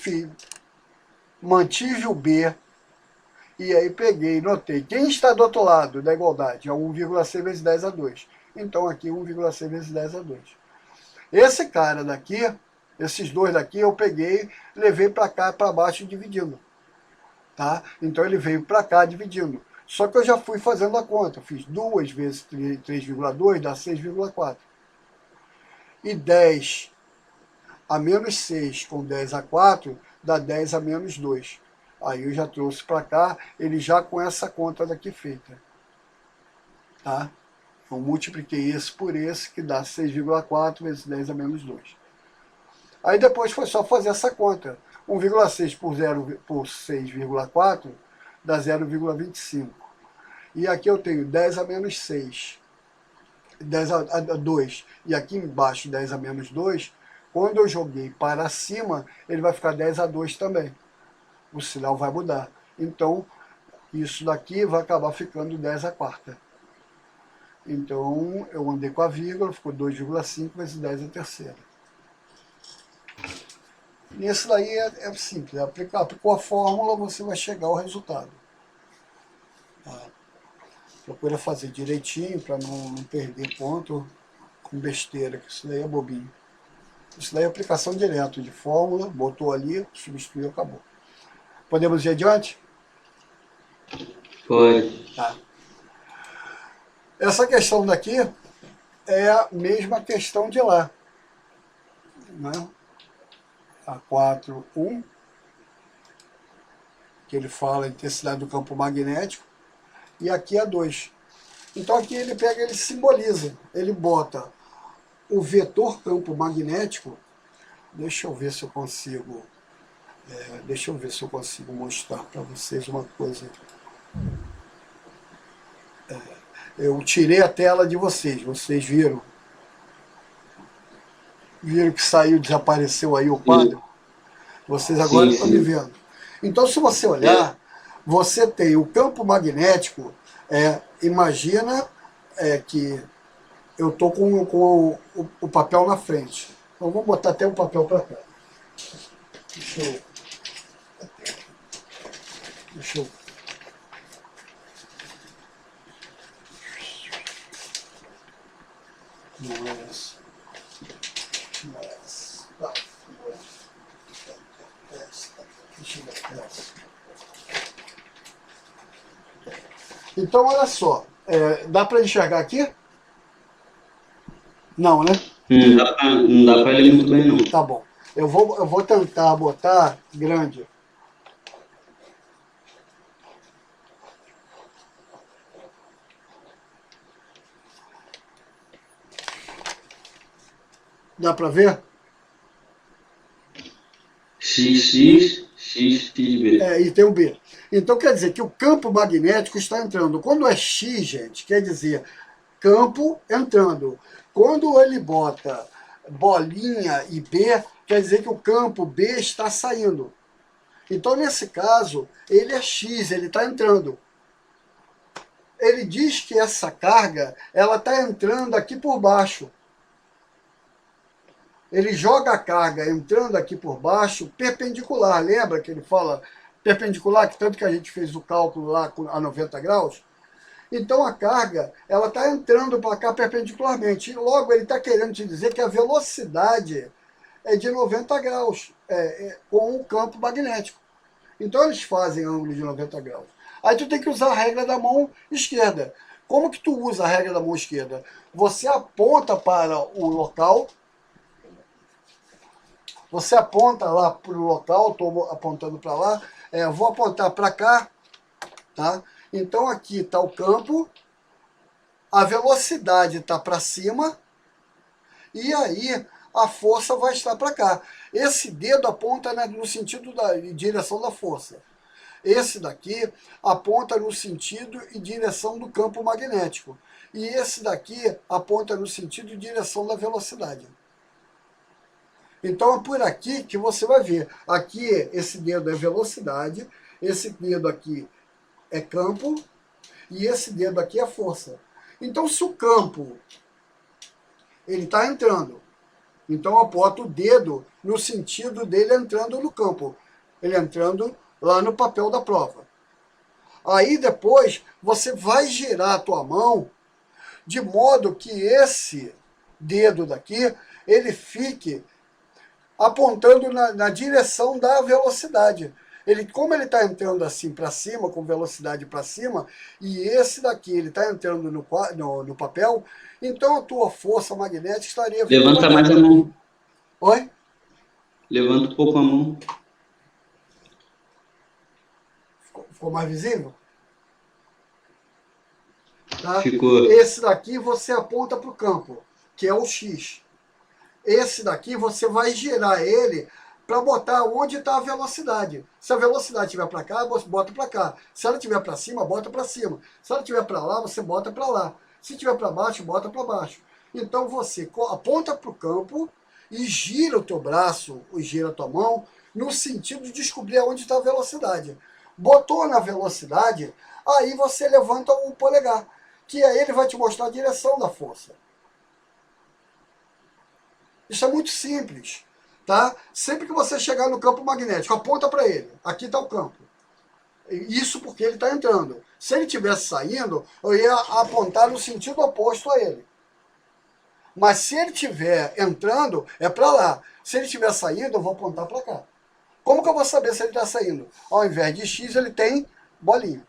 mantive o B, e aí peguei e notei. Quem está do outro lado da igualdade? É 1,6 vezes 10 a 2. Então aqui 1,6 vezes 10 a 2. Esse cara daqui, esses dois daqui, eu peguei, levei para cá, para baixo, dividindo. Tá? Então ele veio para cá dividindo. Só que eu já fui fazendo a conta. Eu fiz 2 vezes 3,2 dá 6,4. E 10 a menos 6 com 10 a 4 dá 10 a menos 2. Aí eu já trouxe para cá, ele já com essa conta daqui feita. Tá? Eu multipliquei esse por esse, que dá 6,4 vezes 10 a menos 2. Aí depois foi só fazer essa conta. 1,6 por 6,4 dá 0,25. E aqui eu tenho 10 a menos 6, 10 a 2. E aqui embaixo 10 a menos 2. Quando eu joguei para cima, ele vai ficar 10 a 2 também. O sinal vai mudar. Então, isso daqui vai acabar ficando 10 a quarta. Então, eu andei com a vírgula, ficou 2,5 vezes 10 a terceira. Nesse daí é simples, aplicou a fórmula, você vai chegar ao resultado. Tá? Procura fazer direitinho para não perder ponto com besteira, que isso daí é bobinho. Isso daí é aplicação direta de fórmula, botou ali, substituiu, acabou. Podemos ir adiante? Pode. Tá. Essa questão daqui é a mesma questão de lá. Né? A 4,1, que ele fala a intensidade do campo magnético, e aqui a 2. Então aqui ele pega, ele simboliza, ele bota o vetor campo magnético. Deixa eu ver se eu consigo mostrar para vocês uma coisa. Eu tirei a tela de vocês viram? Viram que saiu, desapareceu aí o quadro? Vocês agora Sim, estão me sim. vendo. Então, se você É. olhar, você tem o campo magnético, imagina que eu estou com o papel na frente. Então, vou botar até o papel para cá. Deixa eu... Não é essa. Não é essa. Tá. Deixa eu ver essa. Então, olha só. Dá para enxergar aqui? Não, né? Não dá pra ler muito bem, não. Tá bom. Eu vou tentar botar grande. Dá para ver? XB. E tem o B. Então quer dizer que o campo magnético está entrando. Quando é X, gente, quer dizer campo entrando. Quando ele bota bolinha e B, quer dizer que o campo B está saindo. Então, nesse caso, ele é X, ele está entrando. Ele diz que essa carga, ela está entrando aqui por baixo. Ele joga a carga entrando aqui por baixo, perpendicular. Lembra que ele fala perpendicular, que tanto que a gente fez o cálculo lá a 90 graus? Então a carga, ela está entrando para cá perpendicularmente. E logo ele está querendo te dizer que a velocidade é de 90 graus com o campo magnético. Então eles fazem ângulo de 90 graus. Aí tu tem que usar a regra da mão esquerda. Como que tu usa a regra da mão esquerda? Você aponta para o local, você aponta lá para o local, estou apontando para lá, vou apontar para cá, tá? Então aqui está o campo, a velocidade está para cima, e aí a força vai estar para cá. Esse dedo aponta no sentido em direção da força. Esse daqui aponta no sentido e direção do campo magnético. E esse daqui aponta no sentido e direção da velocidade. Então é por aqui que você vai ver. Aqui esse dedo é velocidade, esse dedo aqui é campo e esse dedo aqui é força. Então se o campo ele está entrando Então eu boto o dedo no sentido dele entrando no campo, ele entrando lá no papel da prova. Aí depois você vai girar a tua mão de modo que esse dedo daqui, ele fique apontando na direção da velocidade. Como ele está entrando assim para cima, com velocidade para cima, e esse daqui ele está entrando no papel, então a tua força magnética estaria vindo para Levanta cá. mais a mão. Oi? Levanta um pouco a mão. Ficou mais visível? Tá? Ficou. Esse daqui você aponta para o campo, que é o X. Esse daqui você vai girar ele para botar onde está a velocidade. Se a velocidade estiver para cá, você bota para cá. Se ela estiver para cima, bota para cima. Se ela estiver para lá, você bota para lá. Se estiver para baixo, bota para baixo. Então você aponta para o campo e gira o teu braço, ou gira a tua mão, no sentido de descobrir onde está a velocidade. Botou na velocidade, aí você levanta o polegar, que aí ele vai te mostrar a direção da força. Isso é muito simples, tá? Sempre que você chegar no campo magnético, aponta para ele. Aqui está o campo. Isso porque ele está entrando. Se ele estivesse saindo, eu ia apontar no sentido oposto a ele. Mas se ele estiver entrando, é para lá. Se ele estiver saindo, eu vou apontar para cá. Como que eu vou saber se ele está saindo? Ao invés de X, ele tem bolinha.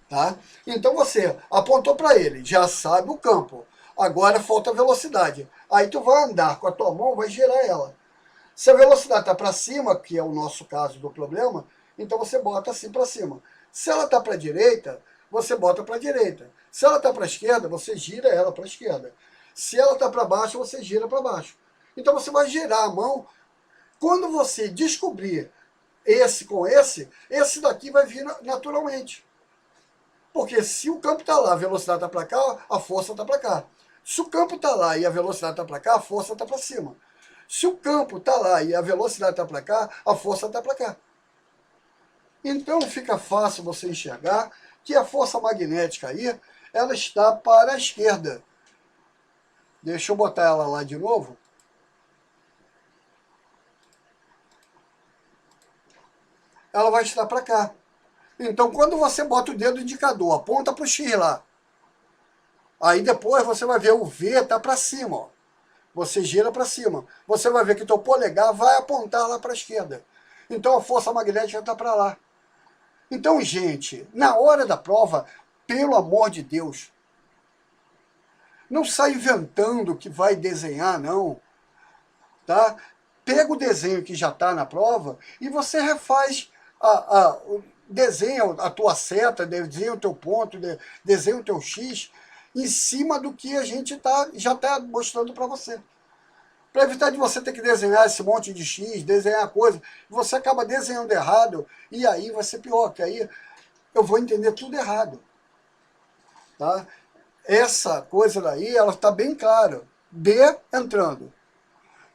Tá? Então você apontou para ele, já sabe o campo. Agora falta a velocidade. Aí tu vai andar com a tua mão, vai girar ela. Se a velocidade está para cima, que é o nosso caso do problema, então você bota assim para cima. Se ela está para a direita, você bota para a direita. Se ela está para a esquerda, você gira ela para a esquerda. Se ela está para baixo, você gira para baixo. Então você vai girar a mão. Quando você descobrir esse com esse daqui vai vir naturalmente. Porque se o campo está lá, a velocidade está para cá, a força está para cá. Se o campo está lá e a velocidade está para cá, a força está para cima. Se o campo está lá e a velocidade está para cá, a força está para cá. Então fica fácil você enxergar que a força magnética aí, ela está para a esquerda. Deixa eu botar ela lá de novo. Ela vai estar para cá. Então, quando você bota o dedo indicador, aponta para o X lá. Aí depois você vai ver o V está para cima. Ó. Você gira para cima. Você vai ver que o teu polegar vai apontar lá para a esquerda. Então a força magnética está para lá. Então, gente, na hora da prova, pelo amor de Deus, não sai inventando que vai desenhar, não. Tá? Pega o desenho que já está na prova e você refaz desenha a tua seta, desenha o teu ponto, desenha o teu X em cima do que a gente já está mostrando para você. Para evitar de você ter que desenhar esse monte de X, desenhar coisa, você acaba desenhando errado e aí vai ser pior, que aí eu vou entender tudo errado. Tá? Essa coisa daí, ela está bem clara. B entrando,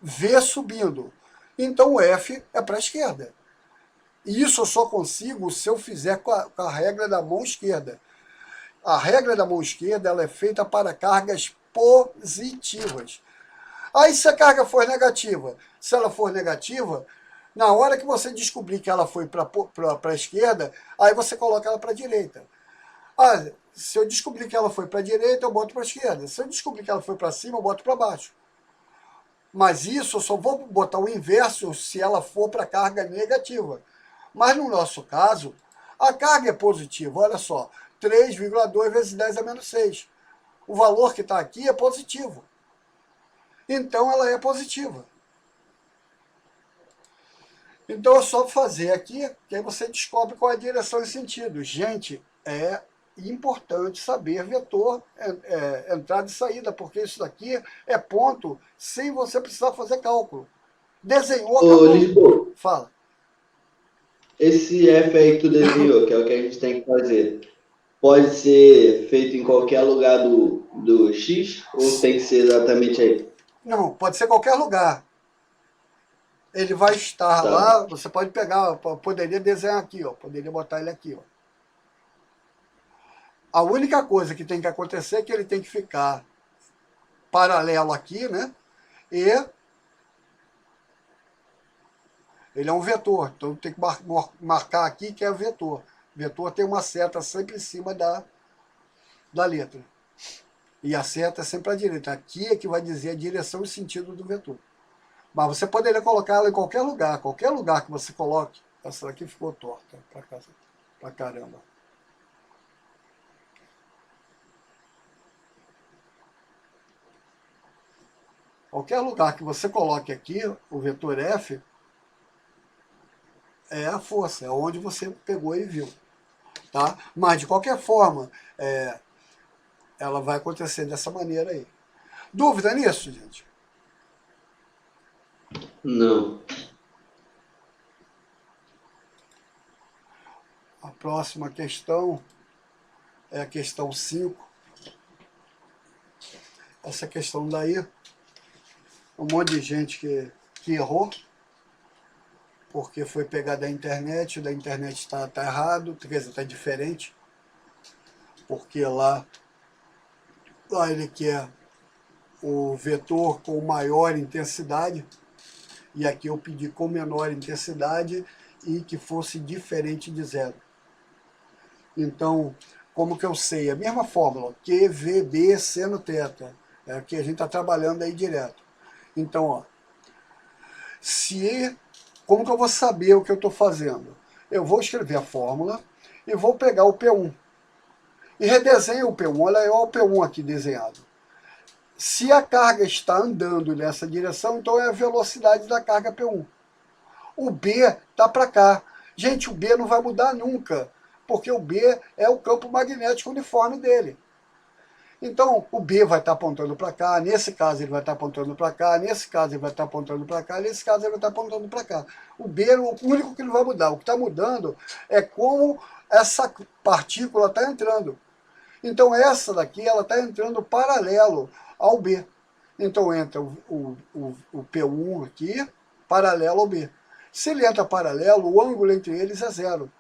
V subindo. Então o F é para a esquerda. E isso eu só consigo se eu fizer com a regra da mão esquerda. A regra da mão esquerda ela é feita para cargas positivas. Aí se a carga for negativa, se ela for negativa, na hora que você descobrir que ela foi para a esquerda, aí você coloca ela para a direita. Ah, se eu descobrir que ela foi para a direita, eu boto para a esquerda. Se eu descobrir que ela foi para cima, eu boto para baixo. Mas isso eu só vou botar o inverso se ela for para carga negativa. Mas no nosso caso, a carga é positiva. Olha só, 3,2 vezes 10 a menos 6. O valor que está aqui é positivo. Então ela é positiva. Então é só fazer aqui, que aí você descobre qual é a direção e sentido. Gente, é importante saber vetor, entrada e saída, porque isso daqui é ponto sem você precisar fazer cálculo. Desenhou, Ô, acabou. Lisboa, Fala. esse F aí que tu desenhou, que é o que a gente tem que fazer, pode ser feito em qualquer lugar do X ou tem que ser exatamente aí? Não, pode ser qualquer lugar. Ele vai estar Tá bom. lá, você pode pegar, poderia desenhar aqui, ó, poderia botar ele aqui, ó. A única coisa que tem que acontecer é que ele tem que ficar paralelo aqui, né? E ele é um vetor, então tem que marcar aqui que é vetor. Vetor tem uma seta sempre em cima da letra. E a seta é sempre à direita. Aqui é que vai dizer a direção e sentido do vetor. Mas você poderia colocar ela em qualquer lugar que você coloque. Essa daqui ficou torta pra caramba. Qualquer lugar que você coloque aqui, o vetor F, é a força, é onde você pegou e viu. Tá? Mas, de qualquer forma, ela vai acontecer dessa maneira aí. Dúvida nisso, gente? Não. A próxima questão é a questão 5. Essa questão daí, um monte de gente que errou, porque foi pegar da internet está errado, quer dizer, está diferente, porque lá ele quer o vetor com maior intensidade, e aqui eu pedi com menor intensidade e que fosse diferente de zero. Então, como que eu sei? A mesma fórmula, QVB seno θ, é o que a gente está trabalhando aí direto. Então, ó, como que eu vou saber o que eu estou fazendo? Eu vou escrever a fórmula e vou pegar o P1. E redesenho o P1, olha aí o P1 aqui desenhado. Se a carga está andando nessa direção, então é a velocidade da carga P1. O B está para cá. Gente, o B não vai mudar nunca, porque o B é o campo magnético uniforme dele. Então, o B vai estar apontando para cá, nesse caso ele vai estar apontando para cá, nesse caso ele vai estar apontando para cá, nesse caso ele vai estar apontando para cá. O B é o único que não vai mudar. O que está mudando é como essa partícula está entrando. Então, essa daqui, ela está entrando paralelo ao B. Então, entra o P1 aqui, paralelo ao B. Se ele entra paralelo, o ângulo entre eles é zero.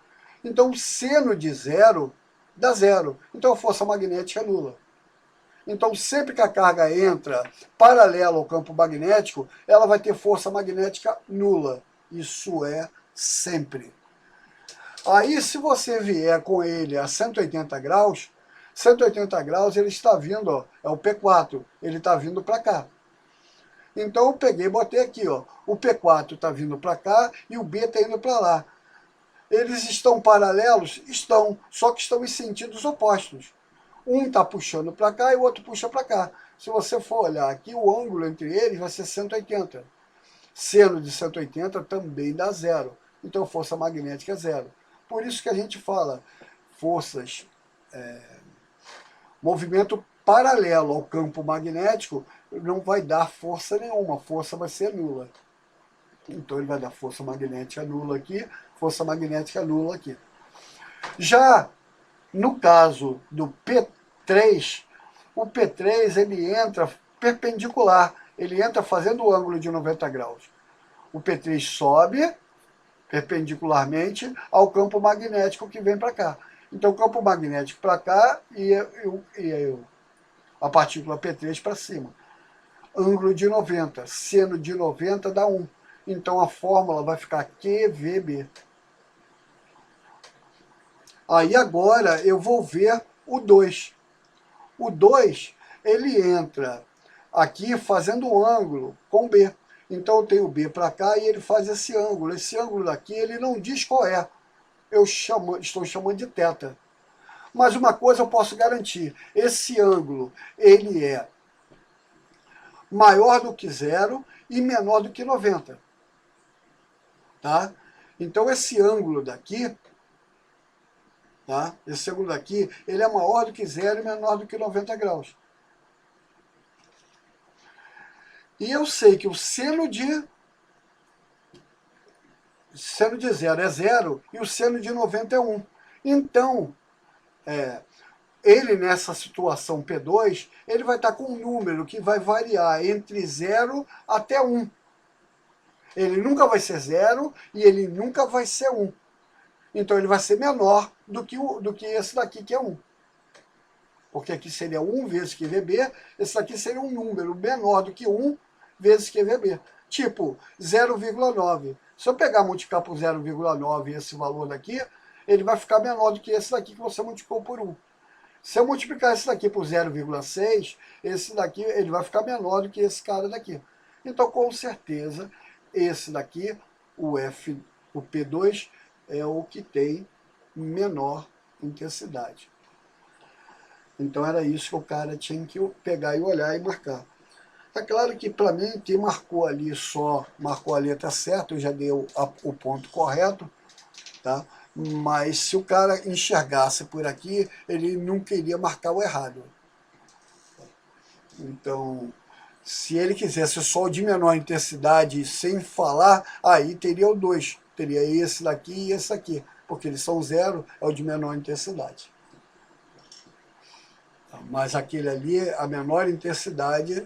Então, o seno de zero dá zero. Então, a força magnética é nula. Então, sempre que a carga entra paralela ao campo magnético, ela vai ter força magnética nula. Isso é sempre. Aí, se você vier com ele a 180 graus, 180 graus ele está vindo, ó, é o P4, ele está vindo para cá. Então, eu peguei e botei aqui, ó, o P4 está vindo para cá e o B está indo para lá. Eles estão paralelos? Estão, só que estão em sentidos opostos. Um está puxando para cá e o outro puxa para cá. Se você for olhar aqui, o ângulo entre eles vai ser 180. Seno de 180 também dá zero. Então, força magnética é zero. Por isso que a gente fala forças, movimento paralelo ao campo magnético não vai dar força nenhuma, a força vai ser nula. Então, ele vai dar força magnética nula aqui, força magnética nula aqui. Já no caso do P3, o P3 ele entra perpendicular, ele entra fazendo o ângulo de 90 graus. O P3 sobe perpendicularmente ao campo magnético que vem para cá. Então, o campo magnético para cá e a partícula P3 para cima. Ângulo de 90, seno de 90 dá 1. Então, a fórmula vai ficar QVB. Aí agora eu vou ver o 2. O 2, ele entra aqui fazendo um ângulo com B. Então eu tenho B para cá e ele faz esse ângulo. Esse ângulo daqui ele não diz qual é. Estou chamando de θ. Mas uma coisa eu posso garantir. Esse ângulo ele é maior do que zero e menor do que 90. Tá? Então esse ângulo daqui, tá? Esse ângulo daqui, ele é maior do que zero e menor do que 90 graus. E eu sei que o seno de zero é zero e o seno de 90 é 1. Então, ele nessa situação P2, ele vai estar com um número que vai variar entre 0 até 1. Ele nunca vai ser 0 e ele nunca vai ser 1. Então ele vai ser menor do que esse daqui que é 1. Porque aqui seria 1 vezes QVB, esse daqui seria um número menor do que 1 vezes QVB. Tipo 0,9. Se eu pegar e multiplicar por 0,9 esse valor daqui, ele vai ficar menor do que esse daqui que você multiplicou por 1. Se eu multiplicar esse daqui por 0,6, esse daqui ele vai ficar menor do que esse cara daqui. Então, com certeza, esse daqui, o P2, é o que tem menor intensidade. Então, era isso que o cara tinha que pegar e olhar e marcar. É claro que, para mim, quem marcou ali só marcou a letra certa, eu já dei o ponto correto, tá? Mas se o cara enxergasse por aqui, ele não queria marcar o errado. Então, se ele quisesse só o de menor intensidade sem falar, aí teria o 2. Teria esse daqui e esse aqui, porque eles são 0, é o de menor intensidade. Mas aquele ali, a menor intensidade,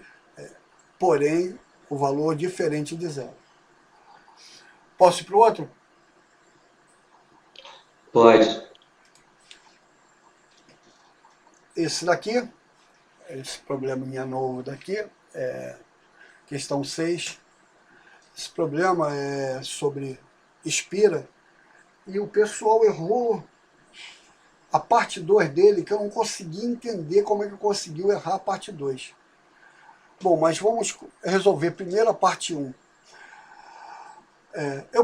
porém, o valor diferente de 0. Posso ir para o outro? Pode. Esse daqui, esse probleminha novo daqui, questão 6. Esse problema é sobre Spira, e o pessoal errou a parte 2 dele, que eu não consegui entender como é que conseguiu errar a parte 2. Bom, mas vamos resolver primeiro a parte 1.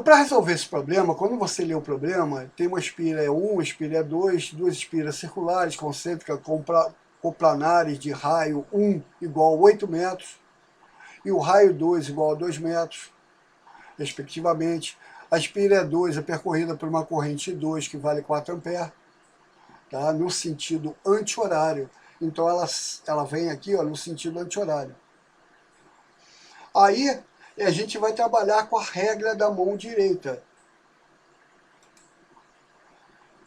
Para resolver esse problema, quando você lê o problema, tem uma espira 1, uma espira 2, duas espiras circulares, concêntricas, coplanares de raio 1 igual a 8 metros, e o raio 2 igual a 2 metros, respectivamente. A espira 2 é percorrida por uma corrente 2 que vale 4 amperes, tá? No sentido anti-horário. Então ela vem aqui, ó, no sentido anti-horário. Aí a gente vai trabalhar com a regra da mão direita.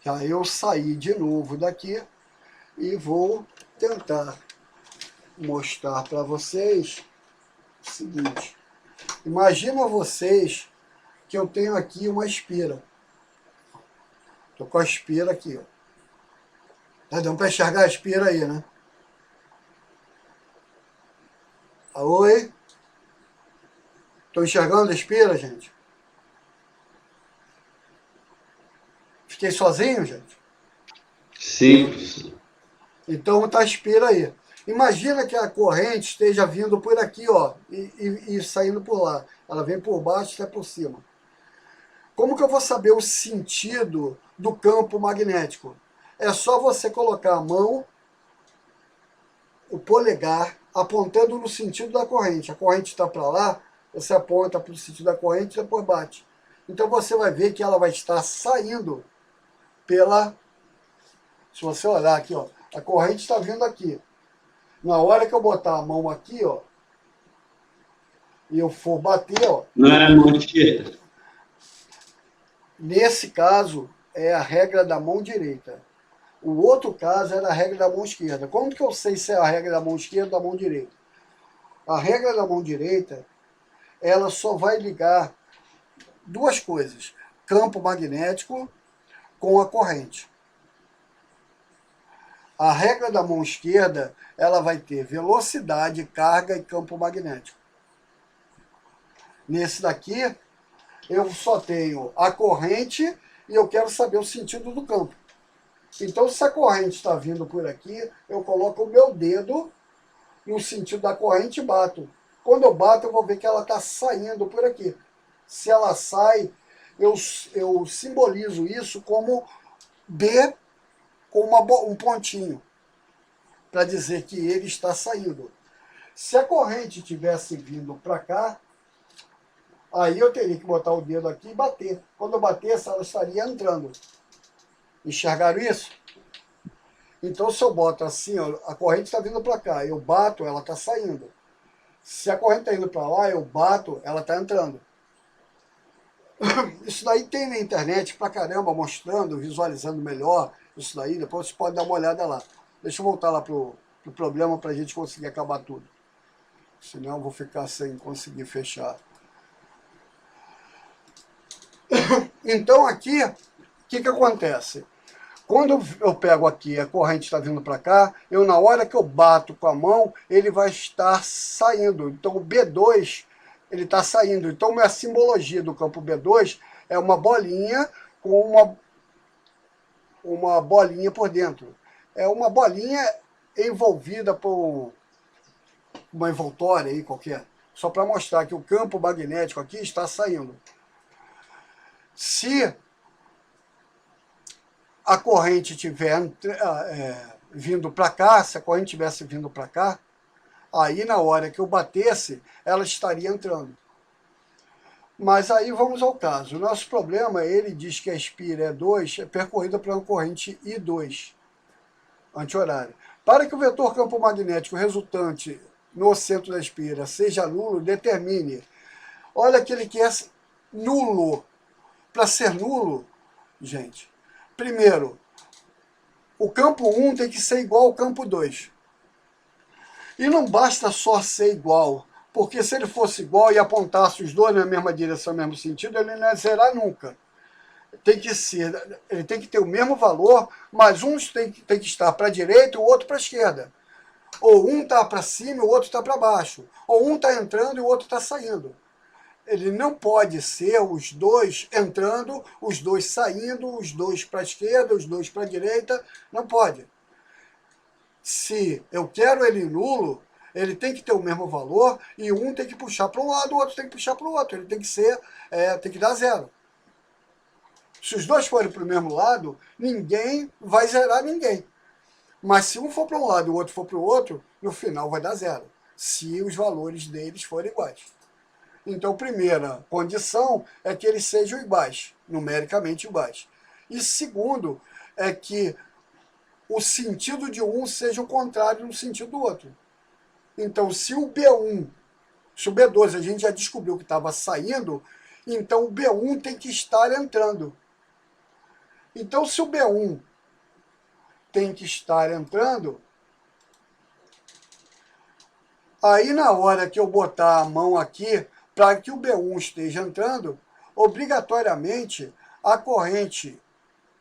Aí eu saí de novo daqui e vou tentar mostrar para vocês o seguinte. Imagina vocês que eu tenho aqui uma espira. Estou com a espira aqui, ó. Tá dando para enxergar a espira aí, né? Oi? Estou enxergando a espira, gente? Fiquei sozinho, gente? Sim. Então tá a espira aí. Imagina que a corrente esteja vindo por aqui, ó, e saindo por lá. Ela vem por baixo e sai por cima. Como que eu vou saber o sentido do campo magnético? É só você colocar a mão, o polegar, apontando no sentido da corrente. A corrente está para lá, você aponta para o sentido da corrente e depois bate. Então você vai ver que ela vai estar saindo pela... Se você olhar aqui, ó, a corrente está vindo aqui. Na hora que eu botar a mão aqui, ó, e eu for bater, ó... Não era a mão esquerda? Nesse caso, é a regra da mão direita. O outro caso era a regra da mão esquerda. Como que eu sei se é a regra da mão esquerda ou da mão direita? A regra da mão direita, ela só vai ligar duas coisas: campo magnético com a corrente. A regra da mão esquerda, ela vai ter velocidade, carga e campo magnético. Nesse daqui, eu só tenho a corrente e eu quero saber o sentido do campo. Então, se a corrente está vindo por aqui, eu coloco o meu dedo no sentido da corrente e bato. Quando eu bato, eu vou ver que ela está saindo por aqui. Se ela sai, eu simbolizo isso como B com um pontinho, para dizer que ele está saindo. Se a corrente tivesse vindo para cá, aí eu teria que botar o dedo aqui e bater. Quando eu batesse, ela estaria entrando. Enxergaram isso? Então, se eu boto assim, ó, a corrente está vindo para cá, eu bato, ela está saindo. Se a corrente está indo para lá, eu bato, ela está entrando. Isso daí tem na internet pra caramba, mostrando, visualizando melhor isso daí. Depois você pode dar uma olhada lá. Deixa eu voltar lá pro problema para a gente conseguir acabar tudo. Senão eu vou ficar sem conseguir fechar. Então aqui, o que acontece? Quando eu pego aqui, a corrente está vindo para cá, na hora que eu bato com a mão, ele vai estar saindo. Então o B2, ele está saindo. Então a simbologia do campo B2 é uma bolinha com uma bolinha por dentro. É uma bolinha envolvida por uma envoltória aí qualquer, só para mostrar que o campo magnético aqui está saindo. Se a corrente estiver vindo para cá, se a corrente estivesse vindo para cá, aí na hora que eu batesse, ela estaria entrando. Mas aí vamos ao caso. O nosso problema, ele diz que a espira E2 é percorrida por uma corrente I2, anti-horária. Para que o vetor campo magnético resultante no centro da espira seja nulo, determine. Olha que ele quer nulo. Para ser nulo, gente, primeiro, o campo 1 tem que ser igual ao campo 2. E não basta só ser igual, porque se ele fosse igual e apontasse os dois na mesma direção, no mesmo sentido, ele não ia zerar nunca. Ele tem que ter o mesmo valor, mas um tem que estar para a direita e o outro para a esquerda. Ou um está para cima e o outro está para baixo. Ou um está entrando e o outro está saindo. Ele não pode ser os dois entrando, os dois saindo, os dois para a esquerda, os dois para a direita. Não pode. Se eu quero ele nulo, ele tem que ter o mesmo valor e um tem que puxar para um lado, o outro tem que puxar para o outro. Ele tem que ser, tem que dar zero. Se os dois forem para o mesmo lado, ninguém vai zerar ninguém. Mas se um for para um lado e o outro for para o outro, no final vai dar zero, se os valores deles forem iguais. Então, primeira condição é que eles sejam iguais, numericamente iguais. E segundo, é que o sentido de um seja o contrário no sentido do outro. Então, se o B1, se o B2 a gente já descobriu que estava saindo, então o B1 tem que estar entrando. Então, se o B1 tem que estar entrando, aí na hora que eu botar a mão aqui, para que o B1 esteja entrando, obrigatoriamente a corrente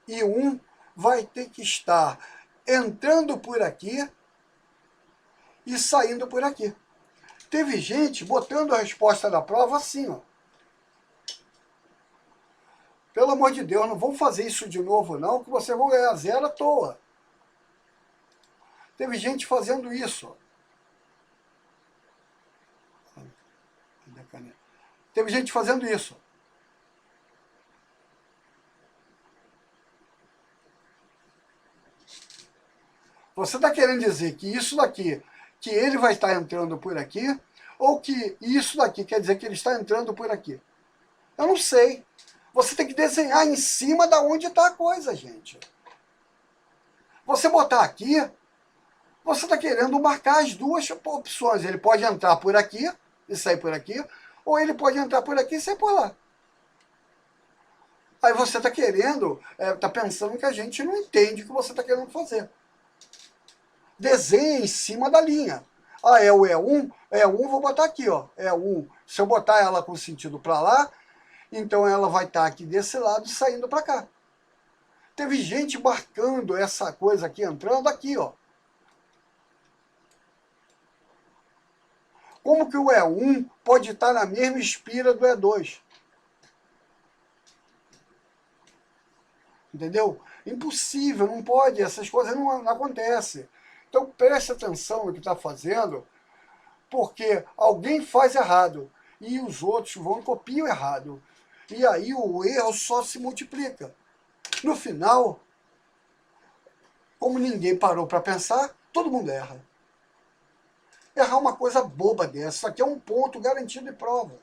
I1 vai ter que estar entrando por aqui e saindo por aqui. Teve gente botando a resposta da prova assim, ó. Pelo amor de Deus, não vão fazer isso de novo não, que vocês vão ganhar zero à toa. Teve gente fazendo isso, ó. Teve gente fazendo isso. Você está querendo dizer que isso daqui, que ele vai estar entrando por aqui, ou que isso daqui quer dizer que ele está entrando por aqui? Eu não sei. Você tem que desenhar em cima da onde está a coisa, gente. Você botar aqui, você está querendo marcar as duas opções. Ele pode entrar por aqui e sair por aqui, ou ele pode entrar por aqui e sair por lá. Aí você está querendo, está pensando que a gente não entende o que você está querendo fazer. Desenha em cima da linha. Ah, é o E1? E1 vou botar aqui, ó. E1. Se eu botar ela com sentido para lá, então ela vai estar aqui desse lado saindo para cá. Teve gente marcando essa coisa aqui, entrando aqui, ó. Como que o E1 pode estar na mesma espira do E2? Entendeu? Impossível, não pode, essas coisas não acontecem. Então preste atenção no que está fazendo, porque alguém faz errado e os outros vão e copiam errado. E aí o erro só se multiplica. No final, como ninguém parou para pensar, todo mundo erra. Errar uma coisa boba dessa, isso aqui é um ponto garantido de prova.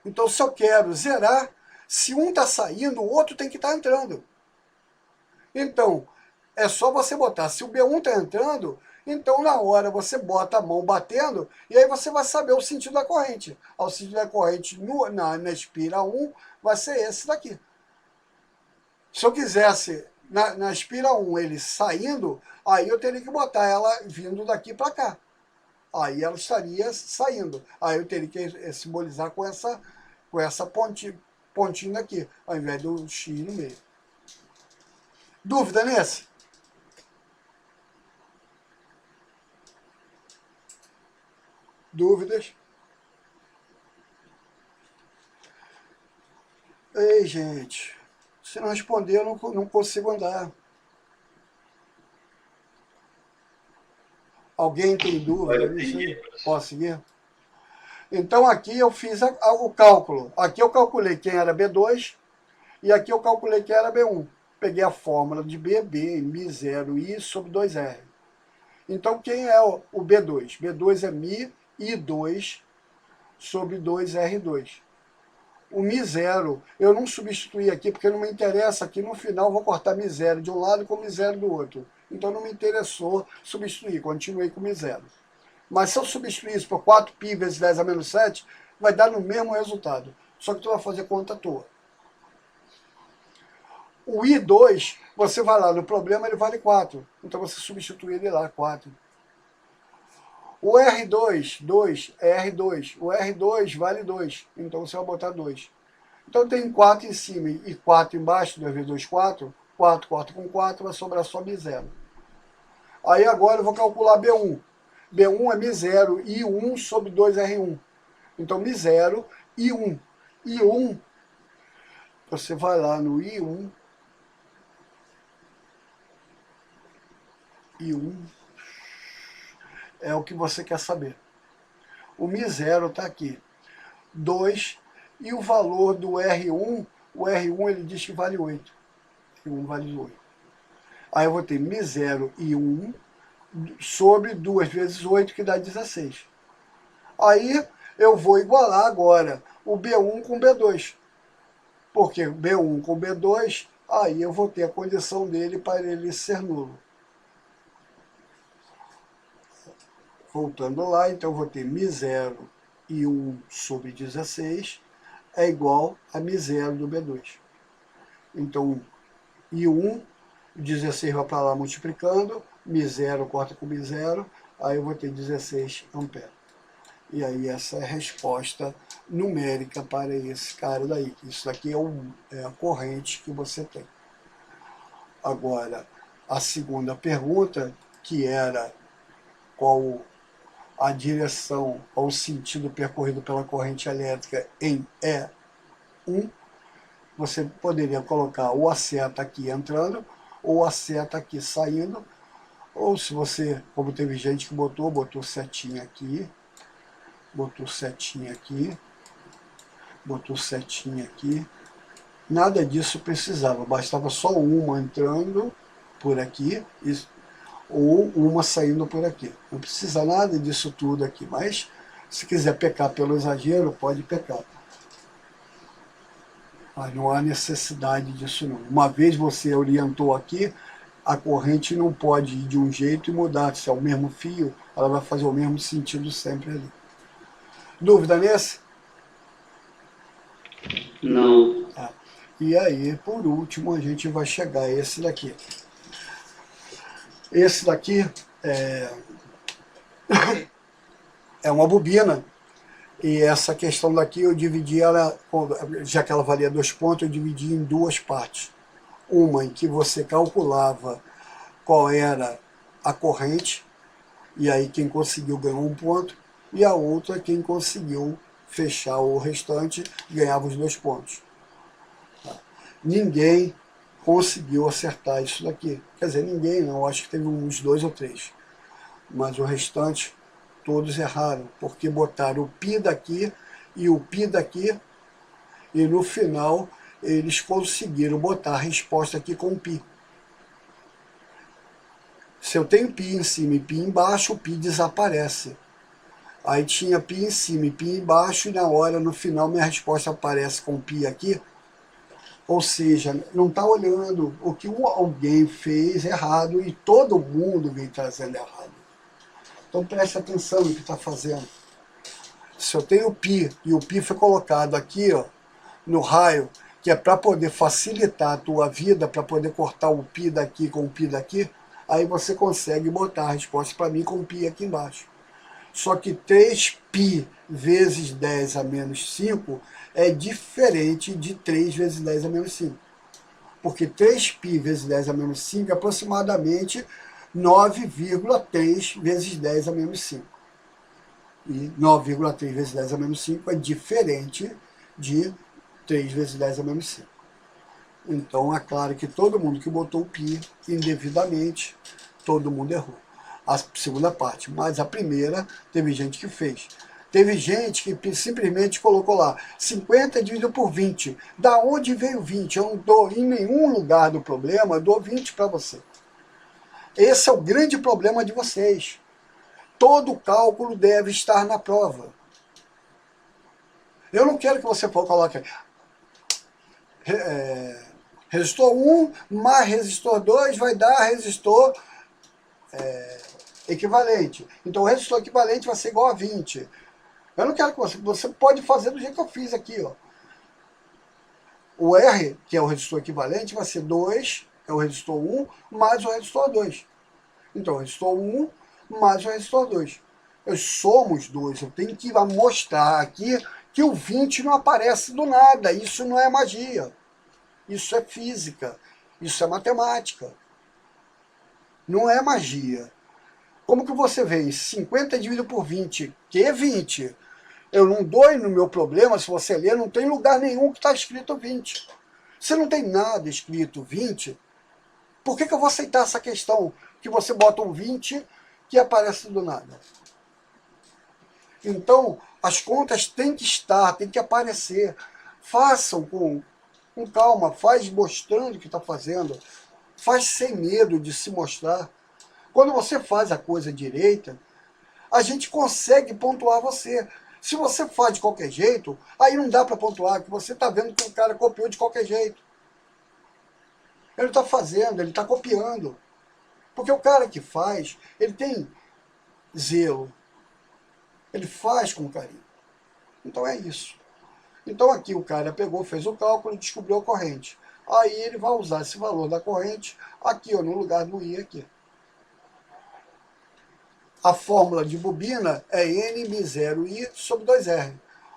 Então, se eu quero zerar, se um está saindo, o outro tem que estar entrando. Então, é só você botar, se o B1 está entrando, então na hora você bota a mão batendo, e aí você vai saber o sentido da corrente. O sentido da corrente na espira 1 vai ser esse daqui. Se eu quisesse, na espira 1, ele saindo, aí eu teria que botar ela vindo daqui para cá. Aí ela estaria saindo. Aí eu teria que simbolizar com essa pontinho daqui, ao invés do x no meio. Dúvida nesse? Dúvidas? Ei, gente, se não responder, eu não consigo andar. Alguém tem dúvida nisso aí? Posso seguir? Então aqui eu fiz o cálculo. Aqui eu calculei quem era B2 e aqui eu calculei quem era B1. Peguei a fórmula de B, μ0 I sobre 2R. Então quem é o B2? B2 é μ I2 sobre 2R2. O μ0 eu não substituí aqui porque não me interessa. Aqui no final eu vou cortar μ0 de um lado com μ0 do outro. Então não me interessou substituir, continuei com μ0. Mas se eu substituir isso por 4π vezes 10 a menos 7, vai dar no mesmo resultado. Só que tu vai fazer conta à toa. O I2, você vai lá no problema, ele vale 4. Então você substitui ele lá, 4. O R2, 2, é R2. O R2 vale 2. Então você vai botar 2. Então tem 4 em cima e 4 embaixo, 2 vezes 2, 4. 4 corta com 4, vai sobrar só μ0. Aí agora eu vou calcular B1. B1 é μ0 I1 sobre 2R1. Então μ0 I1. I1, você vai lá no I1. I1 é o que você quer saber. O μ0 está aqui. 2. E o valor do R1, o R1 ele diz que vale 8. R1 vale 8. Aí eu vou ter μ0 I1 sobre 2 vezes 8, que dá 16. Aí eu vou igualar agora o B1 com B2. Porque B1 com B2, aí eu vou ter a condição dele para ele ser nulo. Voltando lá, então eu vou ter μ0 I1 sobre 16 é igual a μ0 do B2. Então, I1, 16 vai para lá multiplicando, μ0 corta com μ0, aí eu vou ter 16 amperes. E aí essa é a resposta numérica para esse cara daí. Isso daqui é a corrente que você tem. Agora, a segunda pergunta, que era qual a direção ou o sentido percorrido pela corrente elétrica em E1, você poderia colocar ou a seta aqui entrando, ou a seta aqui saindo, ou se você, como teve gente que botou setinha aqui, botou setinha aqui, botou setinha aqui. Nada disso precisava, bastava só uma entrando por aqui, ou uma saindo por aqui. Não precisa nada disso tudo aqui, mas se quiser pecar pelo exagero, pode pecar. Mas não há necessidade disso não. Uma vez você orientou aqui, a corrente não pode ir de um jeito e mudar. Se é o mesmo fio, ela vai fazer o mesmo sentido sempre ali. Dúvida nesse? Não. Tá. E aí, por último, a gente vai chegar a esse daqui. Esse daqui é uma bobina. E essa questão daqui eu dividi ela, já que ela valia 2 pontos, eu dividi em duas partes. Uma em que você calculava qual era a corrente, e aí quem conseguiu ganhou 1 ponto, e a outra quem conseguiu fechar o restante ganhava os 2 pontos. Ninguém conseguiu acertar isso daqui. Quer dizer, ninguém não, acho que teve uns 2 ou 3. Mas o restante, todos erraram, porque botaram o π daqui e o π daqui, e no final eles conseguiram botar a resposta aqui com π. Se eu tenho π em cima e π embaixo, o π desaparece. Aí tinha π em cima e π embaixo, e na hora, no final, minha resposta aparece com π aqui. Ou seja, não está olhando o que alguém fez errado e todo mundo vem trazendo errado. Então preste atenção no que está fazendo. Se eu tenho π e o π foi colocado aqui, ó, no raio, que é para poder facilitar a tua vida, para poder cortar o π daqui com o π daqui, aí você consegue botar a resposta para mim com o π aqui embaixo. Só que 3π vezes 10 a menos 5 é diferente de 3 vezes 10 a menos 5. Porque 3π vezes 10 a menos 5 é aproximadamente 9,3 vezes 10 a menos 5. E 9,3 vezes 10 a menos 5 é diferente de 3 vezes 10 a menos 5. Então é claro que todo mundo que botou o π indevidamente, todo mundo errou. A segunda parte, mas a primeira teve gente que fez. Teve gente que simplesmente colocou lá 50 dividido por 20. Da onde veio 20? Eu não dou em nenhum lugar do problema, eu dou 20 para você. Esse é o grande problema de vocês. Todo cálculo deve estar na prova. Eu não quero que você coloque resistor 1 mais resistor 2 vai dar resistor equivalente. Então o resistor equivalente vai ser igual a 20. Eu não quero que você pode fazer do jeito que eu fiz aqui, ó. O R, que é o resistor equivalente, vai ser 2, é o resistor 1, mais o resistor 2. Então, o resistor 1 mais o resistor 2. Nós somos 2. Eu tenho que mostrar aqui que o 20 não aparece do nada. Isso não é magia. Isso é física. Isso é matemática. Não é magia. Como que você vê 50 dividido por 20, que é 20? Eu não dou no meu problema, se você ler, não tem lugar nenhum que está escrito 20. Se não tem nada escrito 20, por que eu vou aceitar essa questão que você bota um 20 que aparece do nada? Então, as contas têm que estar, têm que aparecer. Façam com calma, faz mostrando o que está fazendo, faz sem medo de se mostrar. Quando você faz a coisa direita, a gente consegue pontuar você. Se você faz de qualquer jeito, aí não dá para pontuar, que você está vendo que o cara copiou de qualquer jeito. Ele está fazendo, ele está copiando. Porque o cara que faz, ele tem zelo. Ele faz com carinho. Então é isso. Então aqui o cara pegou, fez o cálculo e descobriu a corrente. Aí ele vai usar esse valor da corrente aqui, ó, no lugar do I aqui. A fórmula de bobina é N-0I sobre 2R.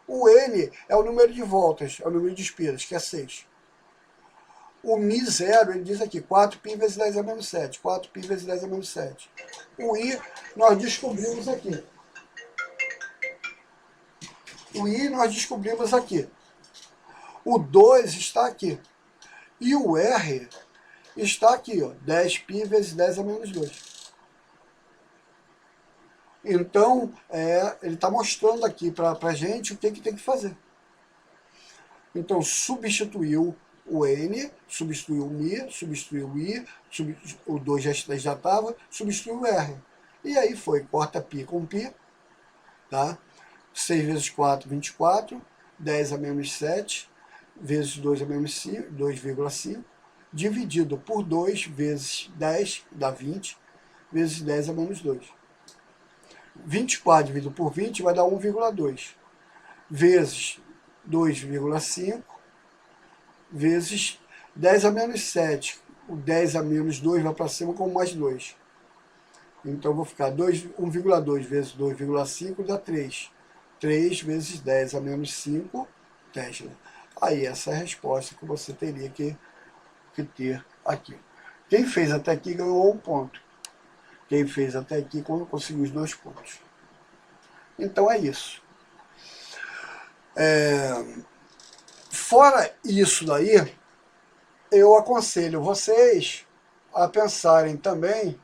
O N é o número de voltas, é o número de espiras, que é 6. O Mi0, ele diz aqui, 4π vezes 10 a menos 7. 4π vezes 10 a menos 7. O I, nós descobrimos aqui. O I nós descobrimos aqui. O 2 está aqui. E o R está aqui, ó, 10π vezes 10 a menos 2. Então, ele está mostrando aqui para a gente o que tem que fazer. Então, substituiu o N, substituiu o Mi, substituiu o I, o 2 já estava, substituiu o R. E aí foi, corta π com π, tá? 6 vezes 4, 24, 10 a menos 7, vezes 2 a menos 5, 2,5, dividido por 2 vezes 10, dá 20, vezes 10 a menos 2. 24 dividido por 20 vai dar 1,2, vezes 2,5, vezes 10 a menos 7. O 10 a menos 2 vai para cima com mais 2. Então, vou ficar 1,2 vezes 2,5 dá 3. 3 vezes 10 a menos 5, Tesla. Aí, essa é a resposta que você teria que ter aqui. Quem fez até aqui ganhou um ponto. Quem fez até aqui conseguiu os 2 pontos. Então, é isso. Fora isso daí, eu aconselho vocês a pensarem também,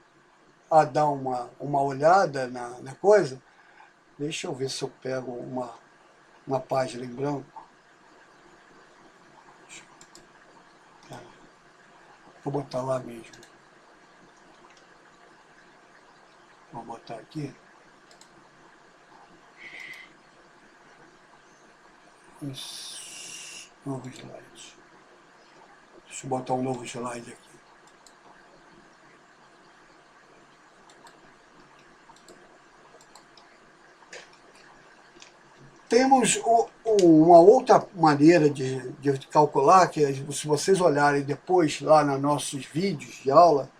a dar uma olhada na coisa. Deixa eu ver se eu pego uma página em branco. Vou botar lá mesmo. Vou botar aqui. Isso. Novo slide. Deixa eu botar um novo slide aqui. Temos uma outra maneira de calcular, que se vocês olharem depois lá nos nossos vídeos de aula,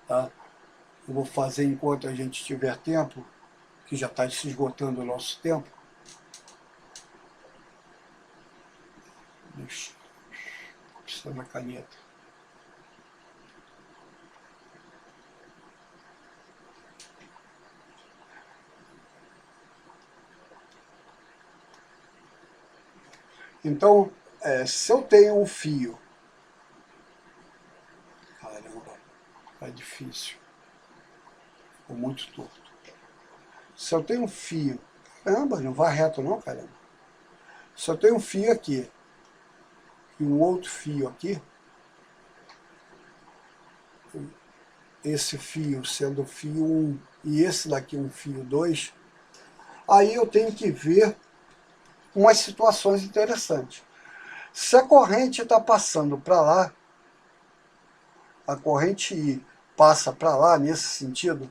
tá? Eu vou fazer enquanto a gente tiver tempo, que já está se esgotando o nosso tempo. Deixa eu na caneta. Então, se eu tenho um fio, caramba, é difícil, ficou muito torto. Se eu tenho um fio, caramba, não vai reto não, caramba. Se eu tenho um fio aqui e um outro fio aqui, esse fio sendo fio 1 e esse daqui um fio 2, aí eu tenho que ver umas situações interessantes. Se a corrente está passando para lá, a corrente I passa para lá nesse sentido,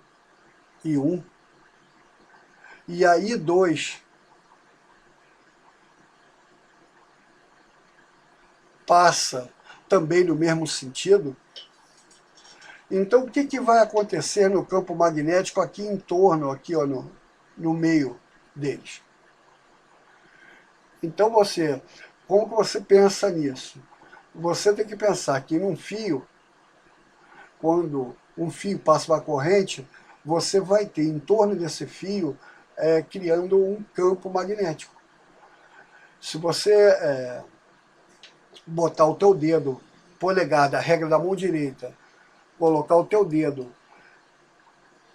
I1, e a I2 passa também no mesmo sentido, então o que vai acontecer no campo magnético aqui em torno, aqui ó, no meio deles? Então como que você pensa nisso? Você tem que pensar que num fio, quando um fio passa uma corrente, você vai ter em torno desse fio criando um campo magnético. Se você botar o teu dedo polegar da regra da mão direita, colocar o teu dedo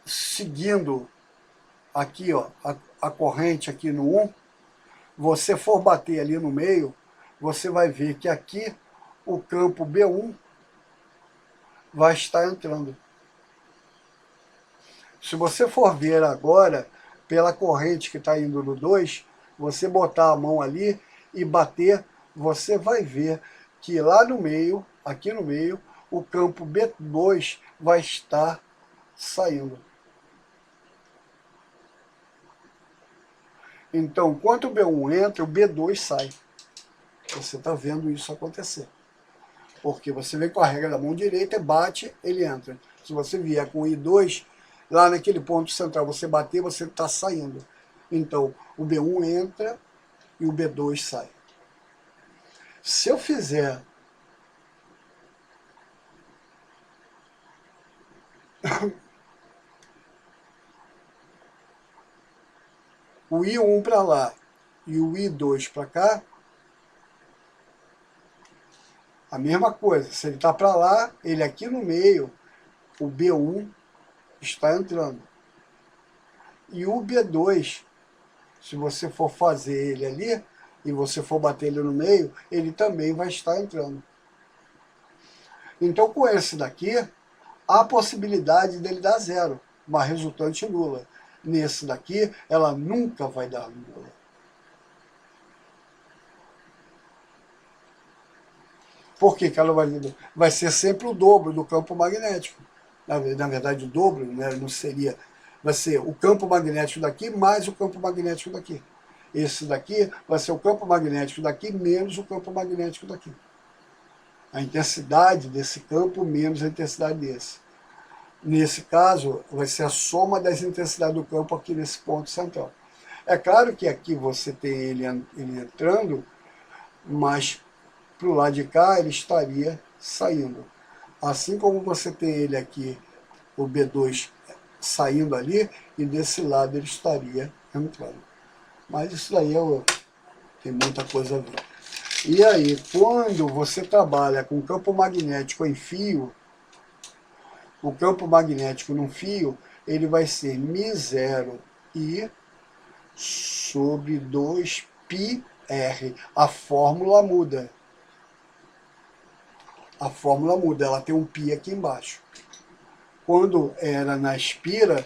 seguindo aqui ó, a corrente aqui no 1, você for bater ali no meio, você vai ver que aqui o campo B1 vai estar entrando. Se você for ver agora, pela corrente que está indo no 2, você botar a mão ali e bater, você vai ver que lá no meio, aqui no meio, o campo B2 vai estar saindo. Então, enquanto o B1 entra, o B2 sai. Você está vendo isso acontecer. Porque você vem com a regra da mão direita, bate, ele entra. Se você vier com o I2, lá naquele ponto central, você bater, você está saindo. Então, o B1 entra e o B2 sai. Se eu fizer o I1 para lá e o I2 para cá, a mesma coisa. Se ele está para lá, ele aqui no meio, o B1 está entrando. E o B2, se você for fazer ele ali, e você for bater ele no meio, ele também vai estar entrando. Então, com esse daqui, há a possibilidade dele dar zero, uma resultante nula. Nesse daqui, ela nunca vai dar nula. Por que ela vai ser sempre o dobro do campo magnético? Na verdade, o dobro, né, não seria... Vai ser o campo magnético daqui mais o campo magnético daqui. Esse daqui vai ser o campo magnético daqui menos o campo magnético daqui. A intensidade desse campo menos a intensidade desse. Nesse caso, vai ser a soma das intensidades do campo aqui nesse ponto central. É claro que aqui você tem ele entrando, mas para o lado de cá ele estaria saindo. Assim como você tem ele aqui, o B2 saindo ali, e desse lado ele estaria entrando. Mas isso daí tem muita coisa a ver. E aí, quando você trabalha com campo magnético em fio, o campo magnético num fio, ele vai ser μ0I sobre 2πr. A fórmula muda. A fórmula muda, ela tem um π aqui embaixo. Quando era na espira,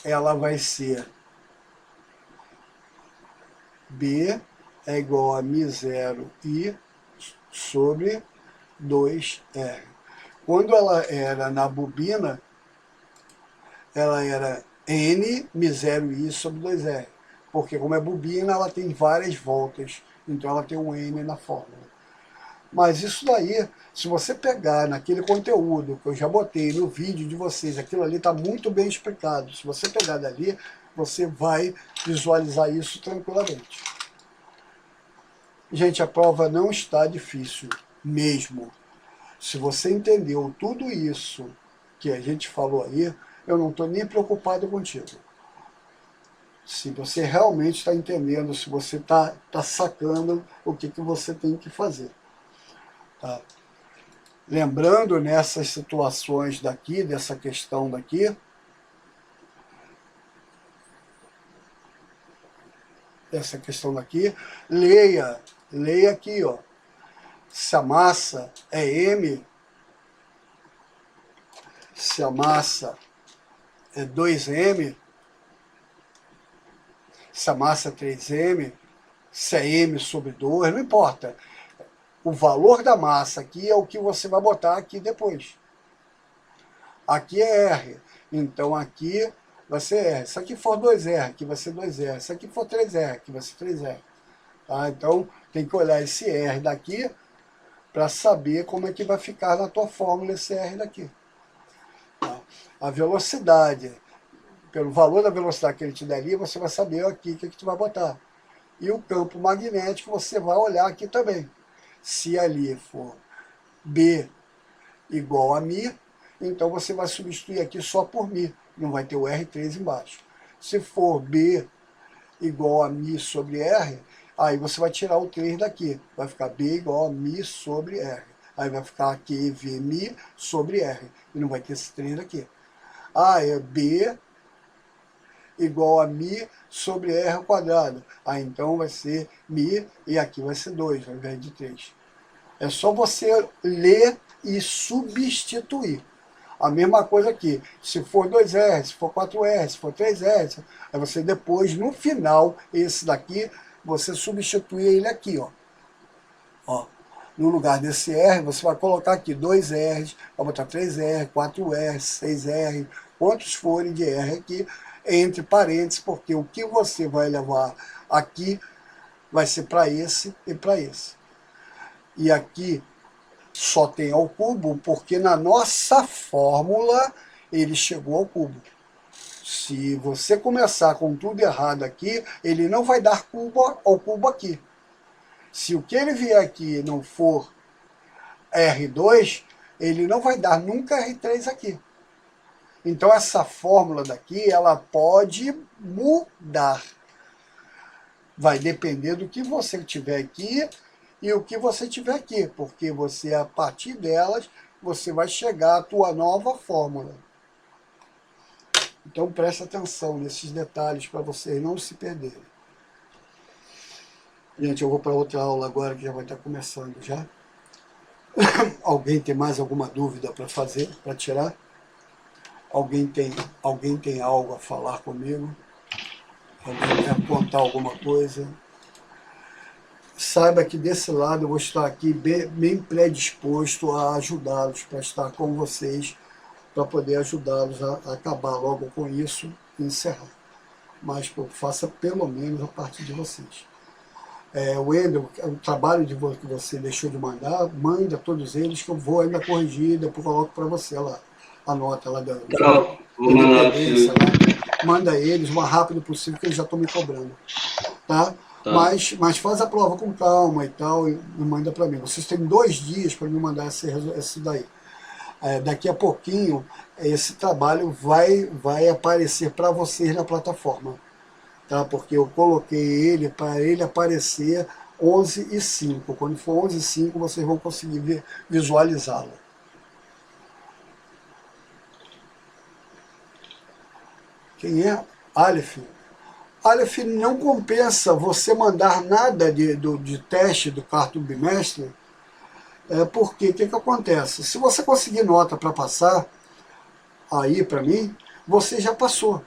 ela vai ser B é igual a μ0I sobre 2R. Quando ela era na bobina, ela era N μ0I sobre 2R. Porque como é bobina, ela tem várias voltas, então ela tem um N na fórmula. Mas isso daí, se você pegar naquele conteúdo que eu já botei no vídeo de vocês, aquilo ali está muito bem explicado. Se você pegar dali, você vai visualizar isso tranquilamente. Gente, a prova não está difícil, mesmo. Se você entendeu tudo isso que a gente falou aí, eu não estou nem preocupado contigo. Se você realmente está entendendo, se você tá sacando o que você tem que fazer. Tá? Lembrando nessas situações daqui, dessa questão daqui, leia aqui, ó. Se a massa é M, se a massa é 2M, se a massa é 3M, se é M sobre 2, não importa. O valor da massa aqui é o que você vai botar aqui depois. Aqui é R, então aqui vai ser R. Se aqui for 2R, aqui vai ser 2R. Se aqui for 3R, aqui vai ser 3R. Tá? Então tem que olhar esse R daqui para saber como é que vai ficar na tua fórmula esse R daqui. Tá? A velocidade, pelo valor da velocidade que ele te der ali, você vai saber aqui o que tu vai botar. E o campo magnético você vai olhar aqui também. Se ali for B igual a μ, então você vai substituir aqui só por μ, não vai ter o R3 embaixo. Se for B igual a μ sobre R, aí você vai tirar o 3 daqui, vai ficar B igual a μ sobre R. Aí vai ficar aqui Vμ sobre R, e não vai ter esse 3 daqui. Ah, é B igual a μ sobre R ao quadrado. Aí então vai ser μ e aqui vai ser 2 ao invés de 3. É só você ler e substituir. A mesma coisa aqui. Se for 2R, se for 4R, se for 3R, aí você depois, no final, esse daqui, você substitui ele aqui, ó. Ó. No lugar desse R, você vai colocar aqui 2R, vai botar 3R, 4R, 6R, quantos forem de R aqui, entre parênteses, porque o que você vai levar aqui vai ser para esse e para esse. E aqui só tem ao cubo porque na nossa fórmula ele chegou ao cubo. Se você começar com tudo errado aqui, ele não vai dar cubo ao cubo aqui. Se o que ele vier aqui não for R2, ele não vai dar nunca R3 aqui. Então essa fórmula daqui, ela pode mudar. Vai depender do que você tiver aqui e o que você tiver aqui, porque você, a partir delas, você vai chegar à tua nova fórmula. Então preste atenção nesses detalhes para vocês não se perderem. Gente, eu vou para outra aula agora que já vai estar começando já. Alguém tem mais alguma dúvida para fazer, para tirar? Alguém tem algo a falar comigo? Alguém quer contar alguma coisa? Saiba que desse lado eu vou estar aqui bem predisposto a ajudá-los, para estar com vocês, para poder ajudá-los a acabar logo com isso e encerrar. Mas faça pelo menos a parte de vocês. Wendel, o trabalho que você deixou de mandar, manda todos eles que eu vou ainda corrigir, depois coloco para você lá, a nota lá da Vou mandar lá pro senhor. Manda eles o mais rápido possível, que eles já estão me cobrando. Tá? Tá. Mas faz a prova com calma e tal, e manda para mim. Vocês têm 2 dias para me mandar esse daí. Daqui a pouquinho, esse trabalho vai aparecer para vocês na plataforma. Tá? Porque eu coloquei ele para ele aparecer 11h05. Quando for 11h05, vocês vão conseguir visualizá-lo. Quem é? Aleph. Aleph, não compensa você mandar nada de teste do quarto bimestre, porque o que acontece? Se você conseguir nota para passar, aí para mim, você já passou.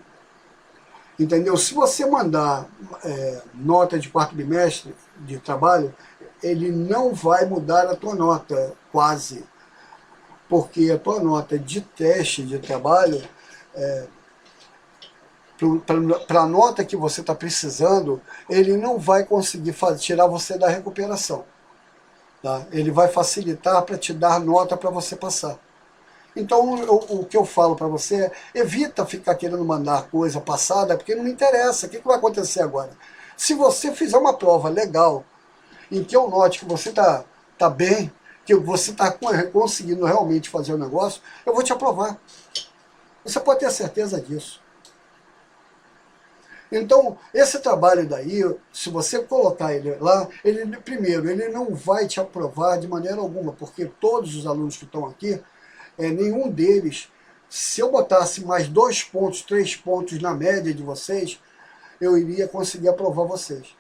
Entendeu? Se você mandar nota de quarto bimestre de trabalho, ele não vai mudar a tua nota, quase. Porque a tua nota de teste de trabalho, para a nota que você está precisando, ele não vai conseguir tirar você da recuperação. Tá? Ele vai facilitar para te dar nota para você passar. Então, o que eu falo para você é, evita ficar querendo mandar coisa passada, porque não me interessa. O que vai acontecer agora? Se você fizer uma prova legal, em que eu note que você tá bem, que você está conseguindo realmente fazer o negócio, eu vou te aprovar. Você pode ter certeza disso. Então, esse trabalho daí, se você colocar ele lá, primeiro, ele não vai te aprovar de maneira alguma, porque todos os alunos que estão aqui, nenhum deles, se eu botasse mais 2 pontos, 3 pontos na média de vocês, eu iria conseguir aprovar vocês.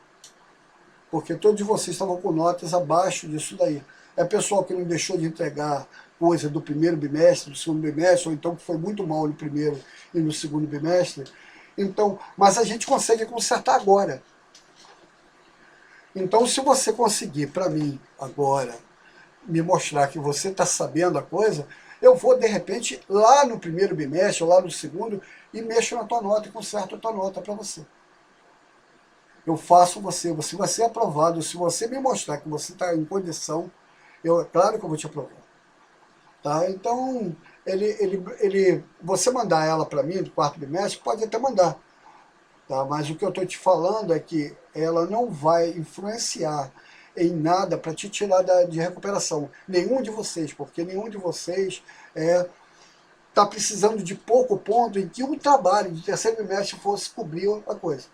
Porque todos vocês estavam com notas abaixo disso daí. É pessoal que não deixou de entregar coisa do primeiro bimestre, do segundo bimestre, ou então que foi muito mal no primeiro e no segundo bimestre. Então, mas a gente consegue consertar agora. Então, se você conseguir, para mim, agora, me mostrar que você está sabendo a coisa, eu vou, de repente, lá no primeiro bimestre, ou lá no segundo, e mexo na tua nota e conserto a tua nota para você. Eu faço você vai ser aprovado. Se você me mostrar que você está em condição, é claro que eu vou te aprovar. Tá? Então, você mandar ela para mim, do quarto bimestre, pode até mandar. Tá? Mas o que eu estou te falando é que ela não vai influenciar em nada para te tirar de recuperação. Nenhum de vocês, porque nenhum de vocês está precisando de pouco ponto em que um trabalho de terceiro bimestre fosse cobrir a coisa.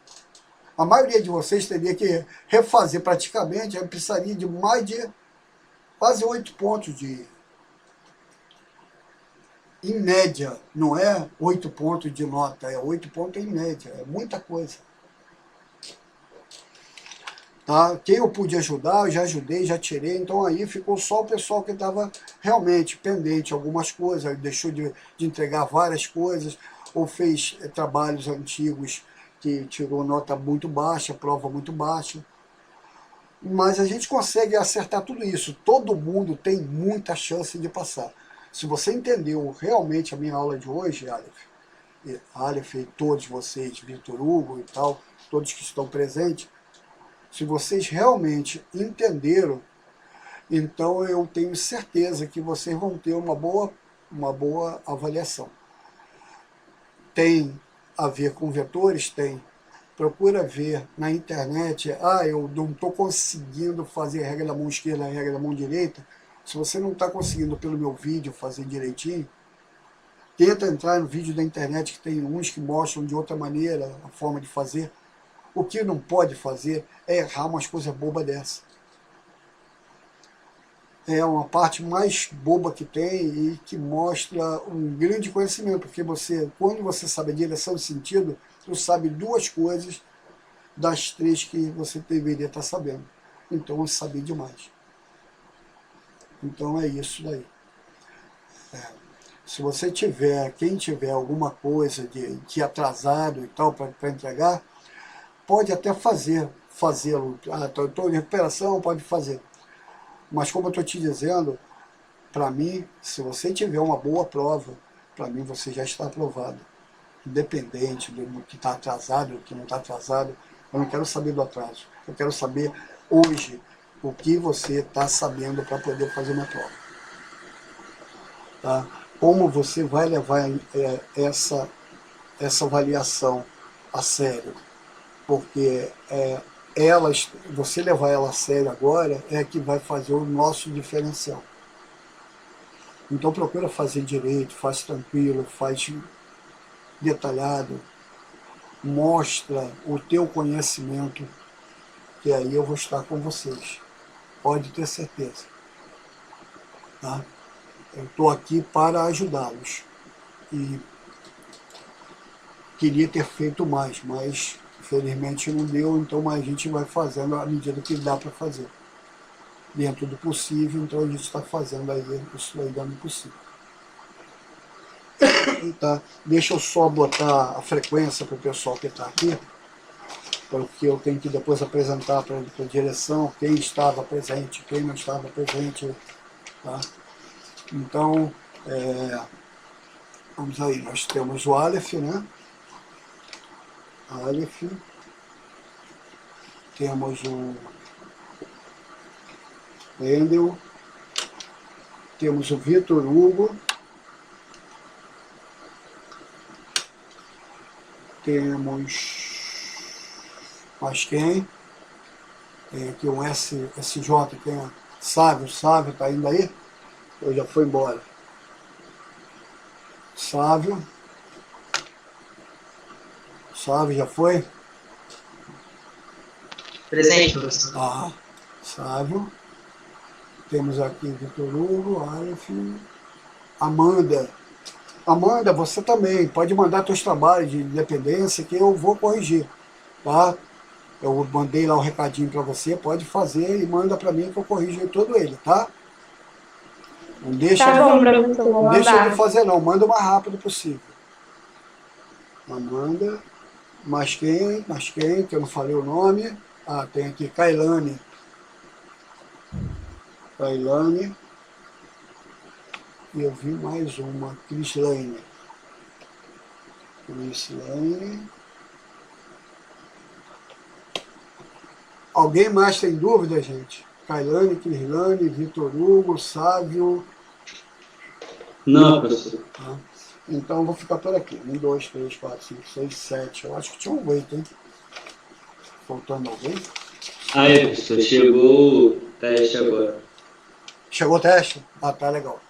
A maioria de vocês teria que refazer praticamente, precisaria de mais de quase 8 pontos em média. Não é 8 pontos de nota, é 8 pontos em média, é muita coisa. Tá? Quem eu pude ajudar, eu já ajudei, já tirei, então aí ficou só o pessoal que estava realmente pendente algumas coisas, deixou de entregar várias coisas, ou fez trabalhos antigos que tirou nota muito baixa, prova muito baixa. Mas a gente consegue acertar tudo isso. Todo mundo tem muita chance de passar. Se você entendeu realmente a minha aula de hoje, Aleph e todos vocês, Vitor Hugo e tal, todos que estão presentes, se vocês realmente entenderam, então eu tenho certeza que vocês vão ter uma boa avaliação. Tem a ver com vetores? Tem. Procura ver na internet, eu não estou conseguindo fazer a regra da mão esquerda, a regra da mão direita. Se você não está conseguindo pelo meu vídeo fazer direitinho, tenta entrar no vídeo da internet, que tem uns que mostram de outra maneira a forma de fazer. O que não pode fazer é errar umas coisas bobas dessa. É uma parte mais boba que tem e que mostra um grande conhecimento, porque quando você sabe a direção e sentido, você sabe 2 coisas das 3 que você deveria estar sabendo. Então eu sabia demais. Então é isso daí. Se você quem tiver alguma coisa de atrasado e tal para entregar, pode até fazê-lo. Estou em recuperação, pode fazer. Mas como eu estou te dizendo, para mim, se você tiver uma boa prova, para mim você já está aprovado. Independente do que está atrasado, do que não está atrasado, eu não quero saber do atraso. Eu quero saber hoje o que você está sabendo para poder fazer uma prova. Tá? Como você vai levar essa avaliação a sério. Porque você levar ela a sério agora é que vai fazer o nosso diferencial. Então procura fazer direito, faz tranquilo, faz detalhado, mostra o teu conhecimento, que aí eu vou estar com vocês. Pode ter certeza. Tá? Eu estou aqui para ajudá-los. E queria ter feito mais, mas infelizmente não deu, então a gente vai fazendo à medida que dá para fazer. Dentro do possível, então a gente está fazendo aí isso aí dando possível. Tá? Deixa eu só botar a frequência para o pessoal que está aqui, porque eu tenho que depois apresentar para a direção quem estava presente, quem não estava presente. Tá? Então, vamos aí, nós temos o Aleph, né? Aleph, temos Wendel. Temos o Vitor Hugo. Temos mais quem? Tem aqui um SJ, quem é? Sávio tá indo aí? Ou já foi embora? Sávio já foi? Presente, professor. Ah, Sávio. Temos aqui Vitor Hugo, Aleph, Amanda. Amanda, você também pode mandar seus trabalhos de independência que eu vou corrigir, tá? Eu mandei lá um recadinho para você, pode fazer e manda para mim que eu corrijo todo ele, tá? Não deixa, Tá bom, professor, vou não deixa de mandar. fazer não, manda o mais rápido possível. Amanda, mais quem? Que eu não falei o nome. Ah, tem aqui Kailane. E eu vi mais uma, Crislane. Alguém mais tem dúvida, gente? Kailane, Crislane, Vitor Hugo, Sávio. Não, professor. Tá? Então eu vou ficar por aqui. 1, 2, 3, 4, 5, 6, 7. Eu acho que tinha um 8, hein? Faltando alguém? Aí, professor, chegou o teste agora. Chegou o teste? Ah, tá legal.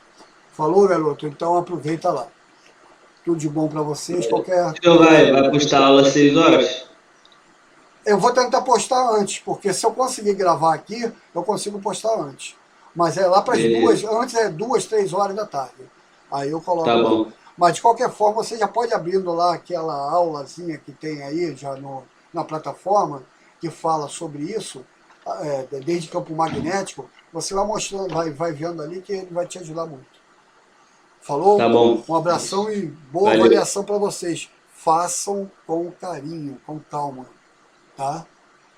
Falou, garoto? Então aproveita lá. Tudo de bom para vocês. Qualquer. Então vai postar a aula às 6 horas? Eu vou tentar postar antes, porque se eu conseguir gravar aqui, eu consigo postar antes. Mas é lá para as duas, Beleza. antes é 2, 3 horas da tarde. Aí eu coloco Tá lá. bom. Mas de qualquer forma, você já pode abrindo lá aquela aulazinha que tem aí já na plataforma, que fala sobre isso, desde campo magnético, você vai mostrando, vai vendo ali que ele vai te ajudar muito. Falou? Tá bom. Um abração e boa Valeu. avaliação para vocês. Façam com carinho, com calma, tá?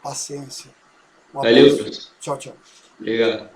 Paciência. Um Valeu, abraço. professor. Tchau, tchau. Obrigado.